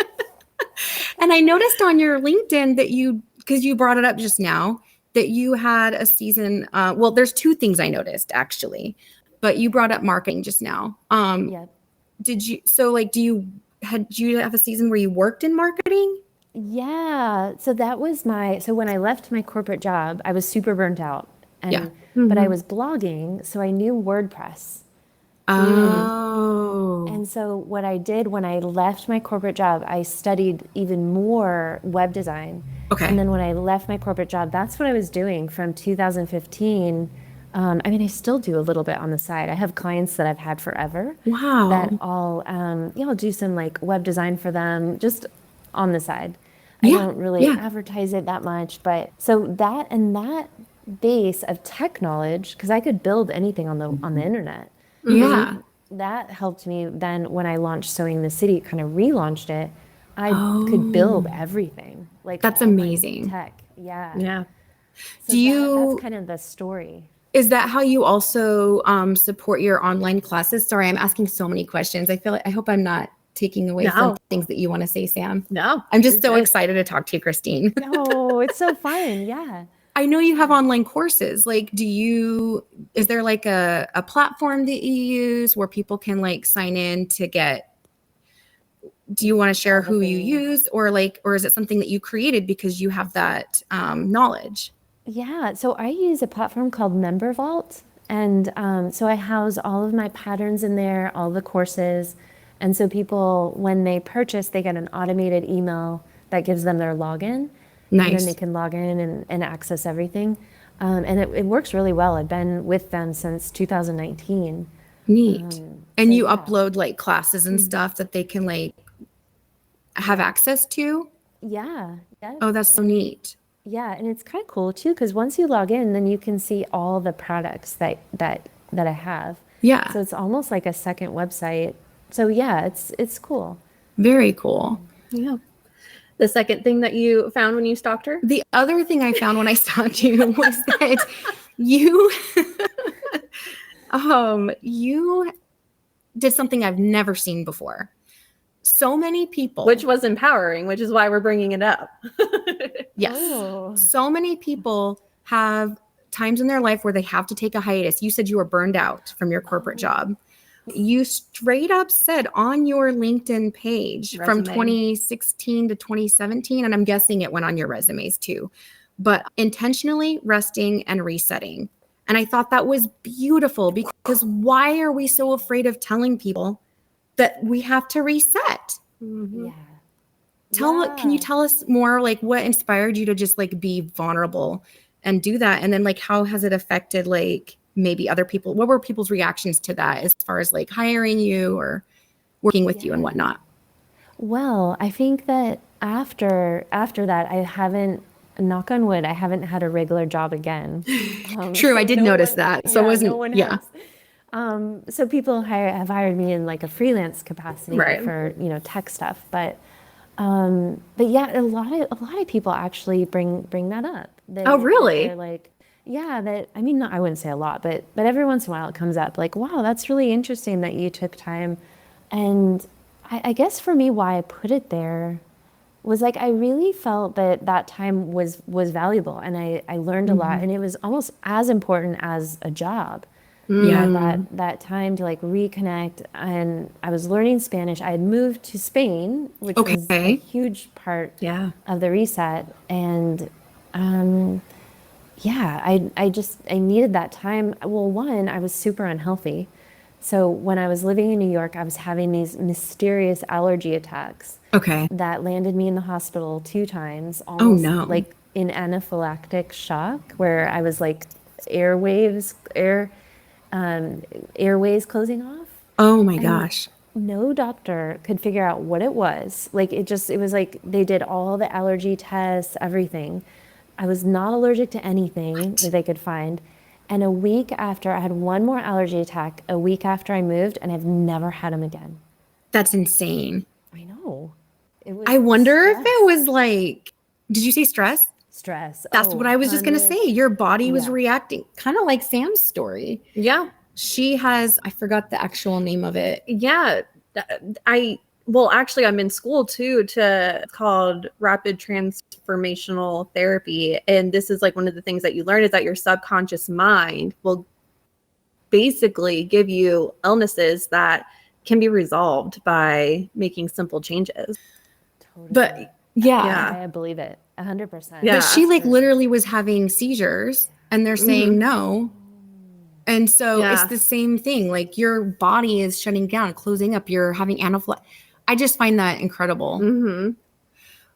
D: And I noticed on your LinkedIn that because you brought it up just now, that you had a season. Well, there's 2 things I noticed actually, but you brought up marketing just now.
C: yeah.
D: Do you have a season where you worked in marketing?
C: Yeah. So that was so when I left my corporate job, I was super burnt out.
D: Yeah.
C: But I was blogging, so I knew WordPress.
D: Oh.
C: And so what I did when I left my corporate job, I studied even more web design.
D: Okay.
C: And then when I left my corporate job, that's what I was doing from 2015. I mean, I still do a little bit on the side. I have clients that I've had forever.
D: Wow.
C: That I'll do some like web design for them just on the side.
D: Yeah,
C: I don't really
D: yeah.
C: advertise it that much, but so that base of tech knowledge, because I could build anything on the internet.
D: Yeah.
C: That helped me then when I launched Sewing in the City, kind of relaunched it. I could build everything. Like
D: That's
C: all my
D: amazing.
C: tech. Yeah.
A: Yeah.
C: So that's kind of the story.
D: Is that how you also support your online classes? Sorry, I'm asking so many questions. I hope I'm not taking away some things that you want to say, Sam.
A: No.
D: I'm just so excited to talk to you, Christine.
C: Oh, it's so fun. Yeah.
D: I know you have online courses. Like, is there like a platform that you use where people can like sign in to get, do you want to share who you use or is it something that you created because you have that knowledge?
C: Yeah. So I use a platform called Member Vault. And so I house all of my patterns in there, all the courses. And so people, when they purchase, they get an automated email that gives them their login.
D: Nice.
C: And then they can log in and access everything. And it works really well. I've been with them since 2019.
D: Neat. And you
C: yeah.
D: upload like classes and stuff that they can like have access to?
C: Yeah. Yes.
D: Oh, that's so neat.
C: Yeah, and it's kind of cool too because once you log in, then you can see all the products that I have.
D: Yeah.
C: So it's almost like a second website. So yeah, it's cool.
D: Very cool.
A: Yeah. The second thing that you found when you stalked her?
D: The other thing I found when I stalked you was that you you did something I've never seen before. So many people,
A: Which was empowering, which is why we're bringing it up.
D: yes,
C: Oh.
D: so many people have times in their life where they have to take a hiatus. You said you were burned out from your corporate job. You straight up said on your LinkedIn page from
A: Resume.
D: 2016 to 2017, and I'm guessing it went on your resumes too, but intentionally resting and resetting. And I thought that was beautiful because why are we so afraid of telling people that we have to reset?
C: Yeah.
D: Can you tell us more, like what inspired you to just like be vulnerable and do that? And then like, how has it affected like maybe other people? What were people's reactions to that as far as like hiring you or working with you and whatnot?
C: Well, I think that after that, I haven't, knock on wood, I haven't had a regular job again.
D: True, I did
C: no
D: notice
C: one-
D: that. So it
C: yeah,
D: wasn't,
C: no one
D: yeah.
C: has. So people have hired me in like a freelance capacity
A: Right.
C: for tech stuff, but yeah, a lot of people actually bring that up.
D: Oh, really?
C: They're like, yeah, that I mean, I wouldn't say a lot, but every once in a while it comes up like, wow, that's really interesting that you took time. And I guess for me, why I put it there was like I really felt that time was valuable, and I learned a lot, and it was almost as important as a job. Yeah, that time to like reconnect, and I was learning Spanish. I had moved to Spain, which was a huge part of the reset, and yeah, I needed that time. Well, one, I was super unhealthy. So when I was living in New York, I was having these mysterious allergy attacks that landed me in the hospital 2 times, almost like in anaphylactic shock, where I was like airways closing off.
D: Oh my gosh.
C: No doctor could figure out what it was. Like it was like they did all the allergy tests, everything. I was not allergic to anything that they could find. And a week after, I had one more allergy attack, a week after I moved, and I've never had them again.
D: That's insane.
C: I know.
D: I wonder if it was like, did you say stress?
C: Stress.
D: That's what I was just going to say. Your body was reacting kind of like Sam's story.
A: Yeah.
D: She has, I forgot the actual name of it.
A: Yeah. Well, actually, I'm in school too it's called rapid transformational therapy. And this is like one of the things that you learn is that your subconscious mind will basically give you illnesses that can be resolved by making simple changes.
C: Totally.
D: But yeah.
C: I believe it 100%.
A: Yeah.
D: But she like literally was having seizures and they're saying no. And so it's the same thing. Like your body is shutting down, closing up. You're having anaphylactic. I just find that incredible.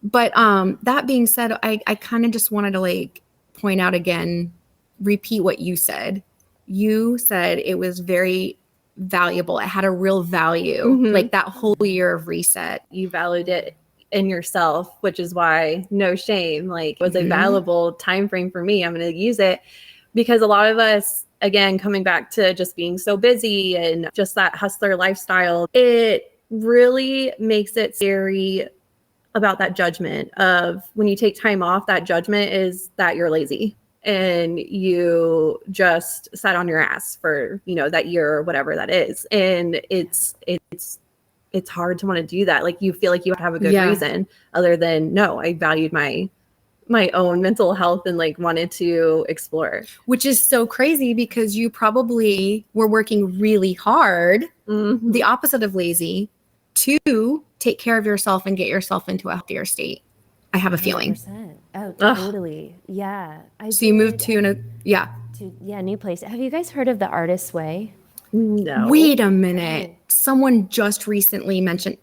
D: But that being said, I kind of just wanted to like point out again, repeat what you said. You said it was very valuable. It had a real value, like that whole year of reset.
A: You valued it in yourself, which is why no shame, like was a valuable time frame for me. I'm going to use it because a lot of us, again, coming back to just being so busy and just that hustler lifestyle, it really makes it scary about that judgment of when you take time off, that judgment is that you're lazy and you just sat on your ass for, that year or whatever that is. And it's hard to want to do that. Like you feel like you have a good reason other than no, I valued my own mental health and like wanted to explore.
D: Which is so crazy because you probably were working really hard, the opposite of lazy, to take care of yourself and get yourself into a healthier state. I have a feeling.
C: 100%. Oh, totally. Yeah.
D: So you moved to
C: new place. Have you guys heard of the Artist's Way?
A: No.
D: Wait a minute. Someone just recently mentioned.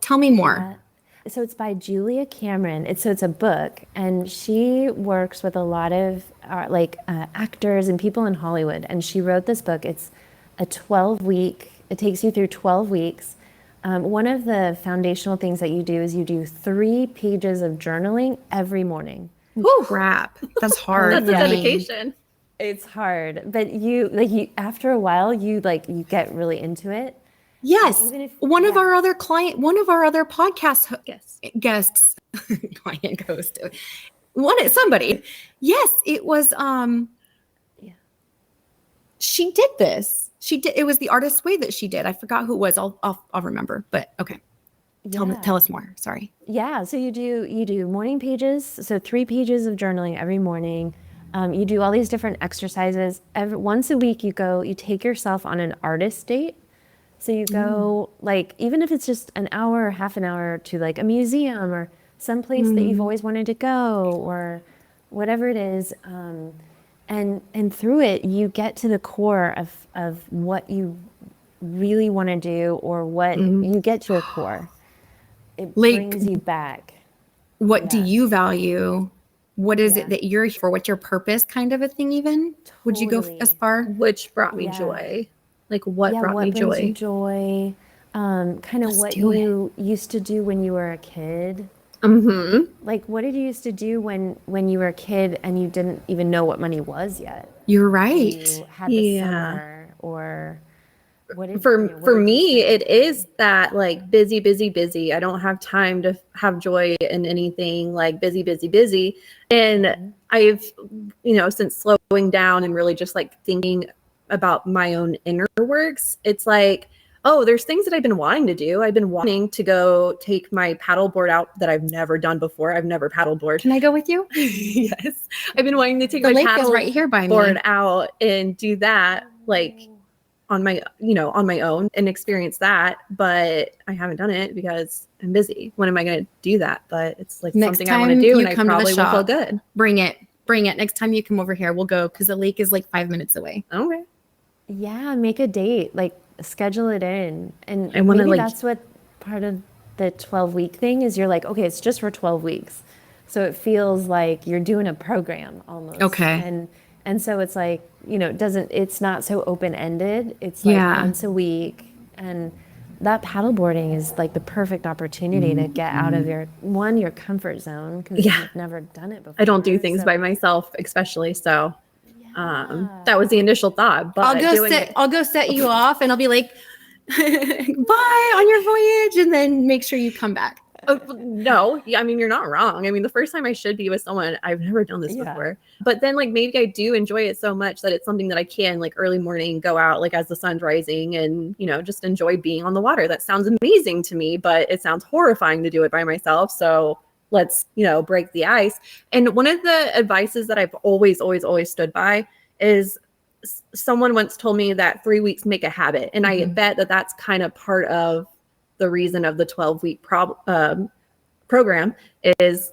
D: Tell me more.
C: So it's by Julia Cameron. It's a book, and she works with a lot of actors and people in Hollywood. And she wrote this book. It's a 12-week, it takes you through 12 weeks. One of the foundational things that you do is you do 3 pages of journaling every morning.
D: Whew, crap. That's hard.
A: That's a
C: Yeah.
A: dedication.
C: It's hard, but after a while, you get really into it.
D: Yes.
C: Even if-
D: one of
C: yeah.
D: our other podcast
A: Yes.
D: guests, client ghost, somebody. Yes, it was, she did this. It was the Artist's Way that she did. I forgot who it was. I'll remember, but okay. Tell us more. Sorry.
C: Yeah, so you do morning pages, so 3 pages of journaling every morning. You do all these different exercises. Once a week, you take yourself on an artist date. So you go even if it's just an hour or half an hour to like a museum or someplace that you've always wanted to go or whatever it is. And through it, you get to the core of what you really want to do or what you get to a core. It brings you back.
D: What do you value? What is it that you're here for? What's your purpose kind of a thing even? Would you go as far?
A: Which brought me joy. Like what brought me
C: brings
A: joy?
C: you joy? Kind of what you used to do when you were a kid.
A: Mm-hmm.
C: Like what did you used to do when you were a kid and you didn't even know what money was yet?
D: You're right.
C: You had the summer or
A: for me it is that like busy. I don't have time to have joy in anything, like busy. And I've since slowing down and really just like thinking about my own inner works, it's like, oh, there's things that I've been wanting to do. I've been wanting to go take my paddleboard out that I've never done before. I've never paddleboard.
D: Can I go with you?
A: Yes. I've been wanting to take
D: The
A: my
D: lake is
A: paddleboard
D: right here by me.
A: out and do that like on my own and experience that, but I haven't done it because I'm busy. When am I going to do that? But it's like
D: Next
A: something I want to do, and I
D: come to the
A: probably will feel
D: shop,
A: good.
D: Bring it. Next time you come over here, we'll go because the lake is like 5 minutes away.
A: Okay.
C: Yeah, make a date, like schedule it in. And
A: I wanna,
C: maybe
A: like-
C: that's what part of the 12-week thing is. You're like, okay, it's just for 12 weeks. So it feels like you're doing a program almost.
D: Okay.
C: And so it's like, it's not so open-ended. It's like once a week. And that paddleboarding is like the perfect opportunity to get out of your comfort zone because you've never done it before.
A: I don't do things by myself, especially. So that was the initial thought. But
D: I'll go set you off and I'll be like, bye on your voyage, and then make sure you come back.
A: No, I mean, you're not wrong. I mean, the first time I should be with someone, I've never done this before. But then like maybe I do enjoy it so much that it's something that I can like early morning go out like as the sun's rising and, just enjoy being on the water. That sounds amazing to me, but it sounds horrifying to do it by myself. So let's, break the ice. And one of the advices that I've always stood by is someone once told me that 3 weeks make a habit. And I bet that that's kind of part of the reason of the 12-week program is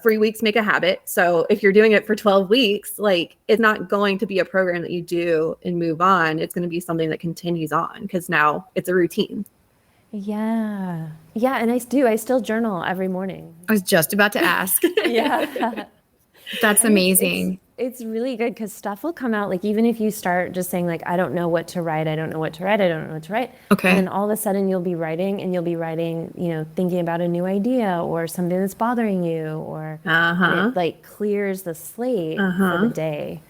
A: 3 weeks make a habit. So if you're doing it for 12 weeks, like it's not going to be a program that you do and move on. It's going to be something that continues on because now it's a routine.
C: Yeah. Yeah. And I still journal every morning.
D: I was just about to ask.
C: Yeah.
D: That's amazing.
C: It's really good because stuff will come out. Like even if you start just saying like, I don't know what to write.
D: Okay.
C: And then all of a sudden you'll be writing, thinking about a new idea or something that's bothering you or and it like clears the slate for the day.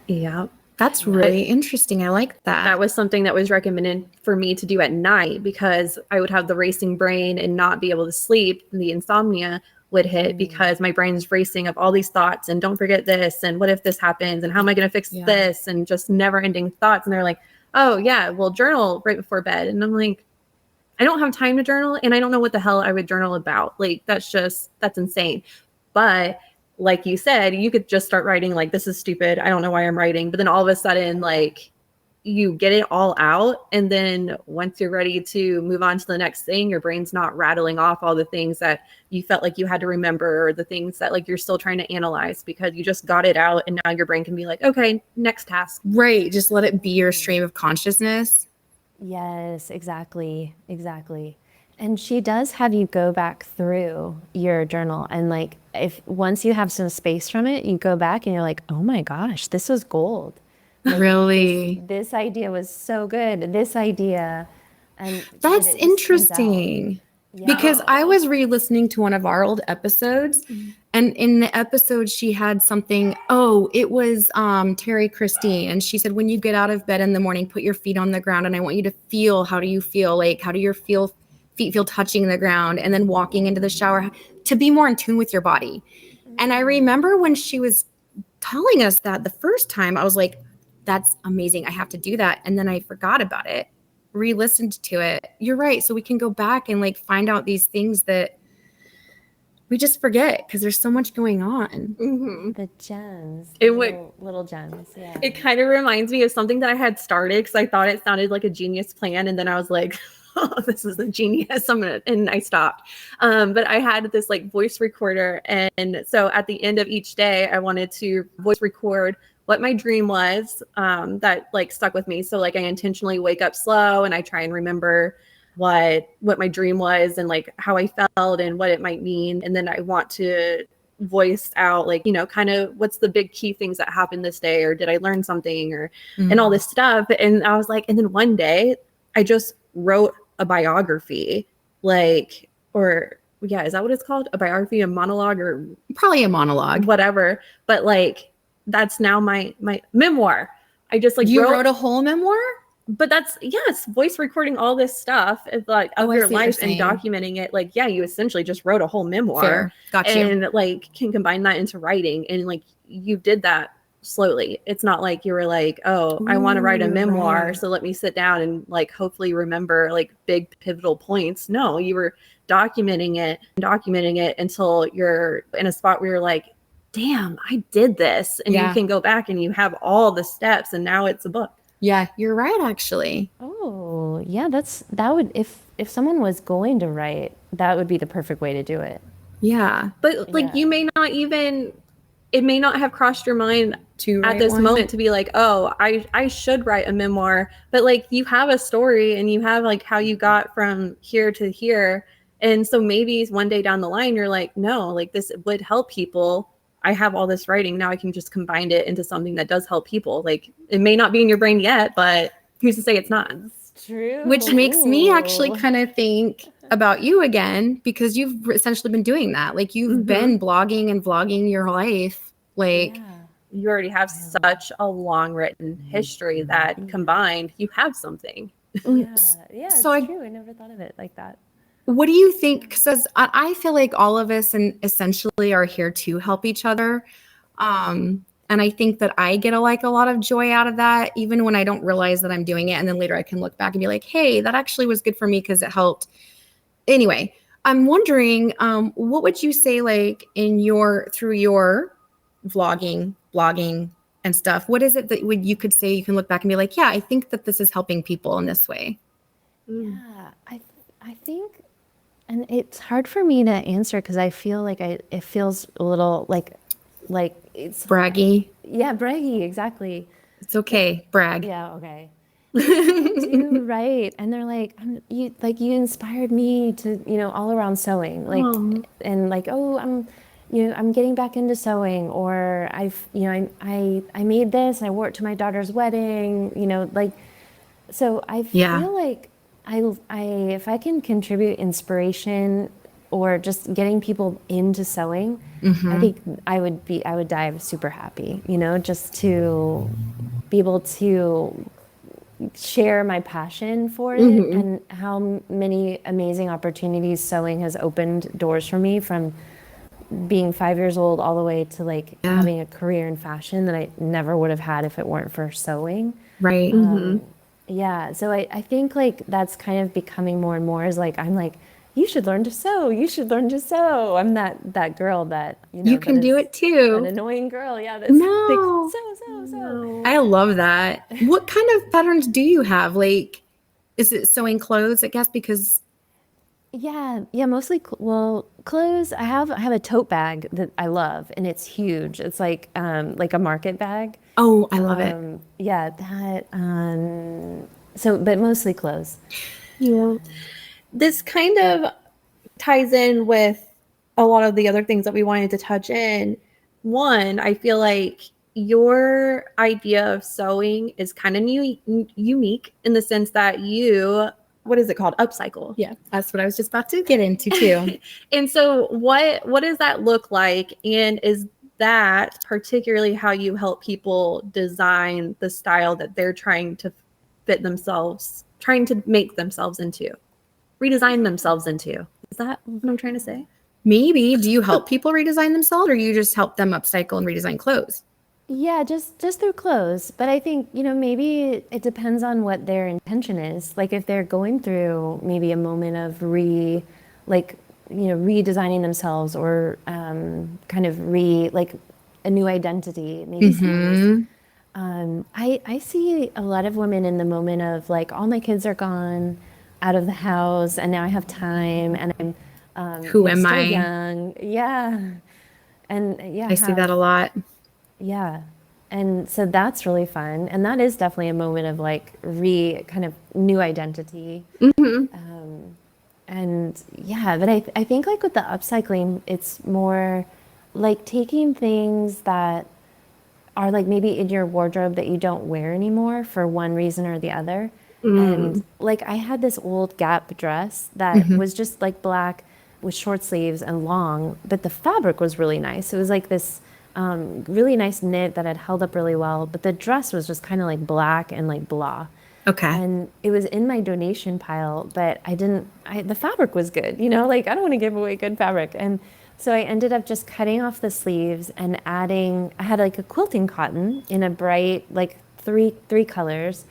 A: Yeah.
D: That's really interesting. I like that.
A: That was something that was recommended for me to do at night because I would have the racing brain and not be able to sleep. The insomnia would hit because my brain's racing of all these thoughts and don't forget this and what if this happens and how am I going to fix this and just never ending thoughts. And they're like, oh yeah, well journal right before bed. And I'm like, I don't have time to journal and I don't know what the hell I would journal about. Like that's insane. But like you said, you could just start writing like, this is stupid. I don't know why I'm writing. But then all of a sudden, like you get it all out. And then once you're ready to move on to the next thing, your brain's not rattling off all the things that you felt like you had to remember or the things that like you're still trying to analyze because you just got it out. And now your brain can be like, okay, next task.
D: Right. Just let it be your stream of consciousness.
C: Yes, exactly. And she does have you go back through your journal and like if once you have some space from it, you go back and you're like, oh my gosh, this was gold.
D: Really?
C: This idea was so good. This idea. And
D: That's
C: it just comes out.
D: interesting. Because I was re-listening to one of our old episodes, and in the episode she had something, it was Terry Christine, and she said, when you get out of bed in the morning, put your feet on the ground, and I want you to feel, how do you feel? Like, how do your feet feel touching the ground? And then walking into the shower to be more in tune with your body. And I remember when she was telling us that the first time, I was like, that's amazing. I have to do that. And then I forgot about it, re-listened to it. You're right. So we can go back and like find out these things that we just forget because there's so much going on.
A: Mm-hmm.
C: The gems, little gems. Yeah.
A: It kind of reminds me of something that I had started because I thought it sounded like a genius plan. And then I was like, oh, this is a genius. And I stopped. But I had this like voice recorder. And so at the end of each day, I wanted to voice record what my dream was that like stuck with me. So like I intentionally wake up slow and I try and remember what my dream was and like how I felt and what it might mean. And then I want to voice out like, kind of what's the big key things that happened this day, or did I learn something, or and all this stuff. And I was like, and then one day I just wrote a biography, like, or yeah, is that what it's called? A biography, a monologue, or
D: probably a monologue,
A: whatever. But like, that's now my memoir. I just like
D: wrote a whole memoir.
A: But that's, yes, voice recording all this stuff of like of your life and documenting it. Like, yeah, you essentially just wrote a whole memoir.
D: Fair. Got you.
A: And like can combine that into writing. And like you did that slowly. It's not like you were like, oh, I want to write a memoir. Right. So let me sit down and like hopefully remember like big pivotal points. No, you were documenting it until you're in a spot where you're like, damn, I did this. And you can go back and you have all the steps and now it's a book.
D: Yeah, you're right, actually.
C: Oh, yeah, that would, if someone was going to write, that would be the perfect way to do it.
D: Yeah.
A: But like you may not even, it may not have crossed your mind to at this moment to be like, oh, I should write a memoir. But like you have a story and you have like how you got from here to here. And so maybe one day down the line, you're like, no, like this would help people. I have all this writing. Now I can just combine it into something that does help people. Like it may not be in your brain yet, but who's to say it's not?
C: It's true.
D: Which makes me actually kind of think about you again, because you've essentially been doing that. Like you've been blogging and vlogging your life. Like
A: you already have such a long written history that combined, you have something.
C: Yeah, it's true. I never thought of it like that.
D: What do you think? Because I feel like all of us and essentially are here to help each other. And I think that I get a lot of joy out of that, even when I don't realize that I'm doing it. And then later I can look back and be like, hey, that actually was good for me because it helped. Anyway, I'm wondering, what would you say like through your vlogging, blogging and stuff? What is it that you could say you can look back and be like, yeah, I think that this is helping people in this way?
C: Yeah, I think. And it's hard for me to answer because I feel like it feels a little like it's
D: braggy.
C: Yeah, braggy, exactly.
D: It's okay, brag.
C: Yeah, okay. Do right, and they're like, you inspired me to all around sewing, like and like I'm getting back into sewing, or I made this, I wore it to my daughter's wedding, like, so I feel like. If I can contribute inspiration or just getting people into sewing, I think I would die super happy, just to be able to share my passion for it and how many amazing opportunities sewing has opened doors for me, from being 5 years old all the way to like having a career in fashion that I never would have had if it weren't for sewing.
D: Right.
C: Yeah, so I think like that's kind of becoming more and more, is like I'm like, you should learn to sew. You should learn to sew. I'm that girl that
D: you can do it too.
C: An annoying girl, that's like sew.
D: I love that. What kind of patterns do you have? Like, is it sewing clothes? I guess because.
C: Yeah, mostly clothes. I have a tote bag that I love, and it's huge. It's like a market bag.
D: Oh, I love it.
C: Yeah, that. But mostly clothes.
A: Yeah. This kind of ties in with a lot of the other things that we wanted to touch in. One, I feel like your idea of sewing is kind of unique in the sense that what is it called? Upcycle.
D: Yeah, that's what I was just about to get into too.
A: And so what does that look like? And is that particularly how you help people design the style that they're trying to make themselves into, redesign themselves into? Is that what I'm trying to say?
D: Maybe. Do you help people redesign themselves, or you just help them upcycle and redesign clothes?
C: Yeah, just through clothes. But I think, maybe it depends on what their intention is. Like if they're going through maybe a moment of redesigning themselves, or kind of like a new identity, maybe someone is. I see a lot of women in the moment of like, all my kids are gone out of the house and now I have time and I'm
D: Who am
C: still
D: I?
C: young. Yeah. And yeah,
D: I see that a lot.
C: yeah. And so that's really fun. And that is definitely a moment of like kind of new identity. And yeah, but I think like with the upcycling, it's more like taking things that are like maybe in your wardrobe that you don't wear anymore for one reason or the other. And like I had this old Gap dress that was just like black with short sleeves and long, but the fabric was really nice. It was like this really nice knit that had held up really well, but the dress was just kind of like black and like blah.
D: Okay.
C: And it was in my donation pile, but the fabric was good, like I don't want to give away good fabric. And so I ended up just cutting off the sleeves and I had like a quilting cotton in a bright, like three colors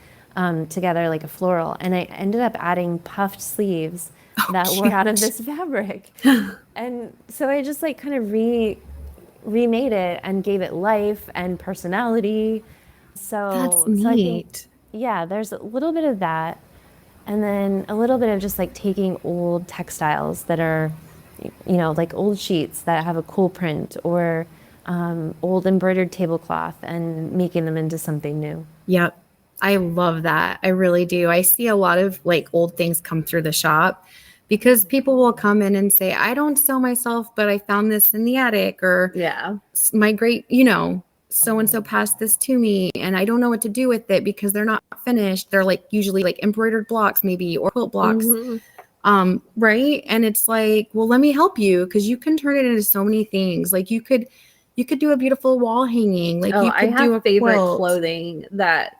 C: together, like a floral. And I ended up adding puffed sleeves that were out of this fabric. And so I just like kind of remade it and gave it life and personality. So
D: That's
C: so I think,
D: neat.
C: yeah, there's a little bit of that. And then a little bit of just like taking old textiles that are, like old sheets that have a cool print, or old embroidered tablecloth, and making them into something new.
D: Yep. I love that. I really do. I see a lot of like old things come through the shop because people will come in and say, I don't sew myself, but I found this in the attic, or
A: Yeah.
D: my great, so-and-so passed this to me and I don't know what to do with it because they're not finished. They're like usually like embroidered blocks maybe, or quilt blocks. Right. And it's like, well, let me help you, because you can turn it into so many things. Like you could do a beautiful wall hanging. Like you
A: I
D: could do a
A: have favorite
D: quilt.
A: clothing that,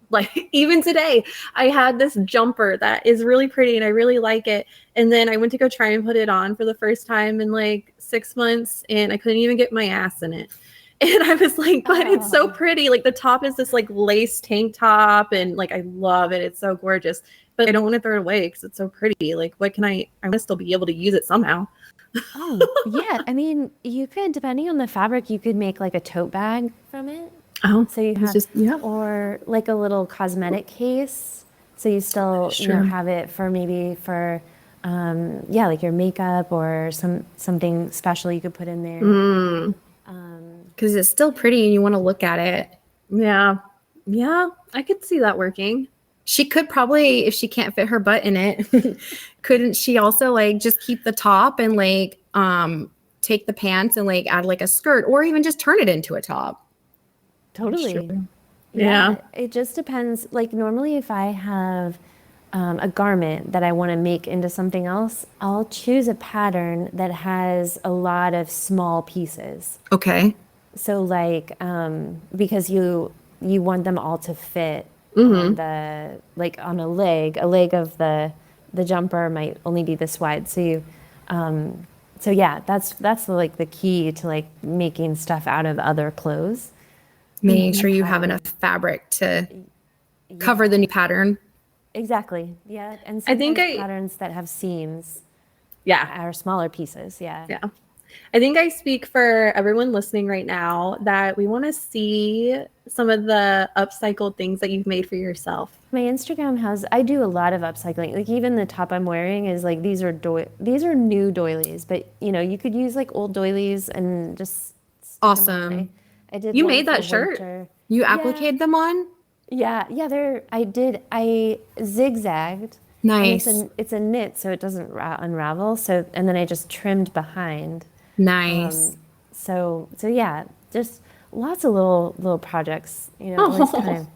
A: like, even today, I had this jumper that is really pretty and I really like it. And then I went to go try and put it on for the first time in like 6 months and I couldn't even get my ass in it. And I was like, but it's so pretty. Like the top is this like lace tank top and like I love it. It's so gorgeous. But I don't want to throw it away because it's so pretty. Like I want to still be able to use it somehow.
C: Oh, yeah. I mean, you could, depending on the fabric, you could make like a tote bag from it.
A: Oh,
C: So you have, or like a little cosmetic case. So you still, have it for like your makeup or something special you could put in there.
D: Because it's still pretty and you want to look at it.
A: Yeah. Yeah. I could see that working.
D: She could probably, if she can't fit her butt in it, couldn't she also like just keep the top and like take the pants and like add like a skirt, or even just turn it into a top?
C: Totally.
A: Sure.
C: Yeah.
A: Yeah.
C: It just depends. Like normally if I have a garment that I want to make into something else, I'll choose a pattern that has a lot of small pieces.
D: Okay.
C: So like, because you want them all to fit on on a leg of the jumper might only be this wide. So yeah, that's like the key to like making stuff out of other clothes.
D: Making sure you have enough fabric to cover the new pattern.
C: Exactly. Yeah. And
A: I think
C: sometimes patterns that have seams
A: Yeah.
C: are smaller pieces. Yeah.
A: Yeah. I think I speak for everyone listening right now that we want to see some of the upcycled things that you've made for yourself.
C: My Instagram I do a lot of upcycling. Like even the top I'm wearing is like, these are new doilies, but you could use like old doilies and just stick them
D: Awesome.
C: on. I did
A: You
C: one
A: made that
C: for
A: shirt.
C: winter.
D: You appliqued them on?
C: Yeah. I zigzagged.
D: Nice.
C: And it's a knit, so it doesn't unravel. So, and then I just trimmed behind.
D: Nice.
C: So yeah, just lots of little projects, always kind of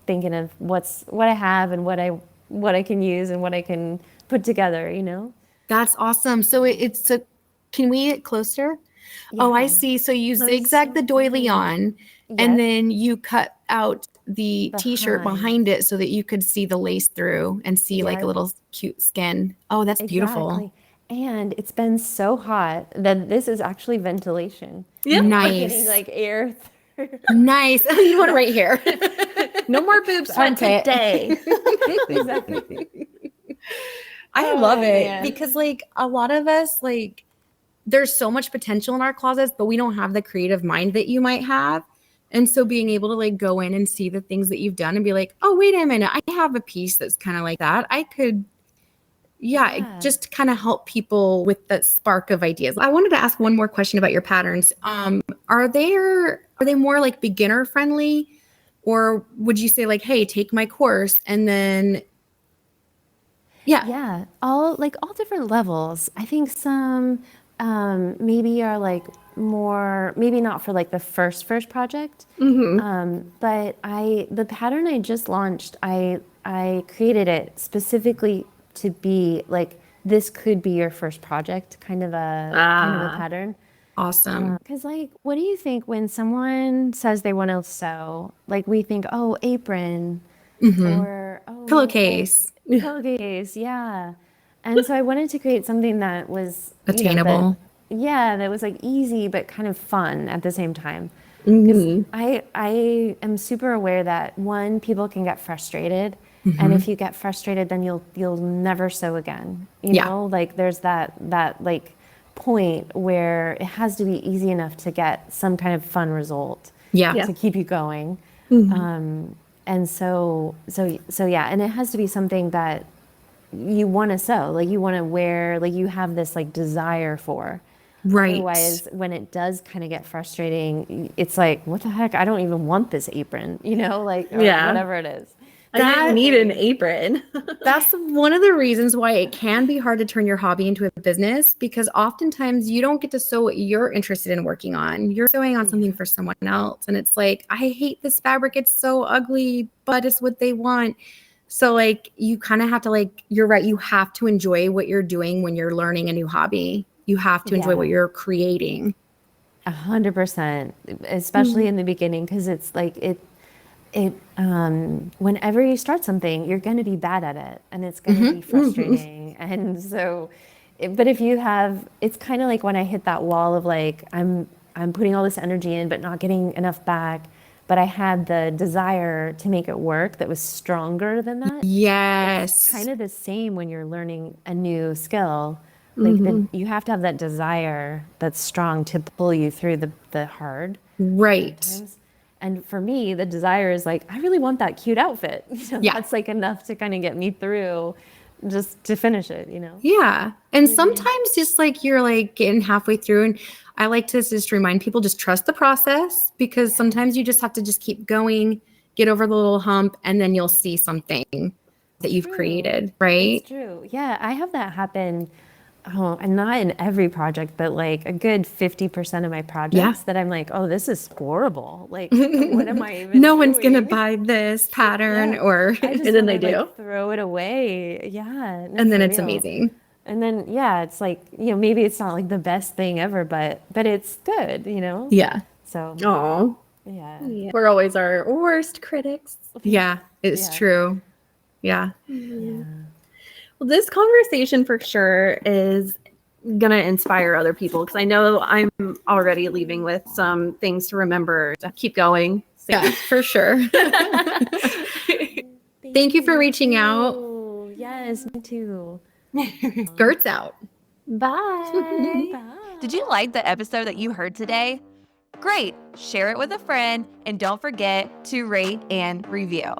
C: thinking of what I have and what I can use and what I can put together,
D: That's awesome. So can we get closer? Oh, I
C: Yeah.
D: see. So you zigzag the doily on, and
C: Yes.
D: then you cut out the t-shirt behind it so that you could see the lace through and see like a
C: Yes.
D: little cute skin. Oh, that's beautiful.
C: Exactly. And it's been so hot that this is actually ventilation.
A: Yeah.
C: Getting
D: Nice.
C: like air through.
D: Nice. You want it right here.
A: No more boob sweat
B: Armpit.
A: today.
C: Exactly.
D: I love it
B: man.
D: because like a lot of us, like there's so much potential in our closets, but we don't have the creative mind that you might have. And so being able to like go in and see the things that you've done and be like, oh, wait a minute, I have a piece that's kind of like that. I could, it just kind of help people with that spark of ideas. I wanted to ask one more question about your patterns. Are they more like beginner friendly, or would you say like, hey, take my course and then
C: Yeah, all different levels. I think some maybe are like more, maybe not for like the first project. But the pattern I just launched, I created it specifically to be like, this could be your first project, kind of a pattern.
D: Awesome.
C: Because like, what do you think when someone says they want to sew? Like we think, oh, apron, or oh,
D: Pillowcase.
C: pillowcase, yeah. And so I wanted to create something that was
D: Attainable.
C: that was like easy but kind of fun at the same time. Because I am super aware that one, people can get frustrated, and if you get frustrated, then you'll never sew again. You know, like there's that like point where it has to be easy enough to get some kind of fun result. To keep you going. And so yeah, and it has to be something that you want to sew, like you want to wear, like you have this like desire for.
D: Right.
C: Otherwise, when it does kind of get frustrating, it's like, what the heck? I don't even want this apron, like or whatever it is.
A: I didn't need an apron.
D: That's one of the reasons why it can be hard to turn your hobby into a business, because oftentimes you don't get to sew what you're interested in working on. You're sewing on something for someone else. And it's like, I hate this fabric. It's so ugly, but it's what they want. So like, you kind of have to like, you're right. You have to enjoy what you're doing when you're learning a new hobby. You have to enjoy what you're creating.
C: 100%, especially in the beginning, because it's like whenever you start something, you're going to be bad at it, and it's going to be frustrating. And so, but if you have, it's kind of like when I hit that wall of like, I'm putting all this energy in, but not getting enough back. But I had the desire to make it work that was stronger than that.
D: Yes.
C: It's kind of the same when you're learning a new skill. Like you have to have that desire that's strong to pull you through the hard.
D: Right.
C: Times. And for me, the desire is like, I really want that cute outfit. That's like enough to kind of get me through just to finish it,
D: Yeah. And sometimes just like you're like getting halfway through, and I like to just remind people, just trust the process, because sometimes you just have to just keep going, get over the little hump, and then you'll see something that you've created, right?
C: It's true. Yeah, I have that happen. Oh, and not in every project, but like a good 50% of my projects that I'm like, oh, this is horrible. Like, what am I even
D: No one's
C: doing?
D: going to buy this pattern or,
C: and
A: then they do.
C: Throw it away. Yeah. No,
D: and then
C: for
D: it's
C: real.
D: amazing.
C: And then, it's like, maybe it's not like the best thing ever, but it's good,
D: Yeah.
C: So,
A: Oh,
C: yeah.
A: we're always our worst critics.
D: Yeah, it's true. Yeah.
A: Well, this conversation for sure is going to inspire other people, because I know I'm already leaving with some things to remember to keep going. So.
D: Yeah, for sure. Thank you for reaching out.
C: Oh, yes, me too.
D: Skirts out.
C: Bye. Bye.
E: Did you like the episode that you heard today? Great. Share it with a friend, and don't forget to rate and review.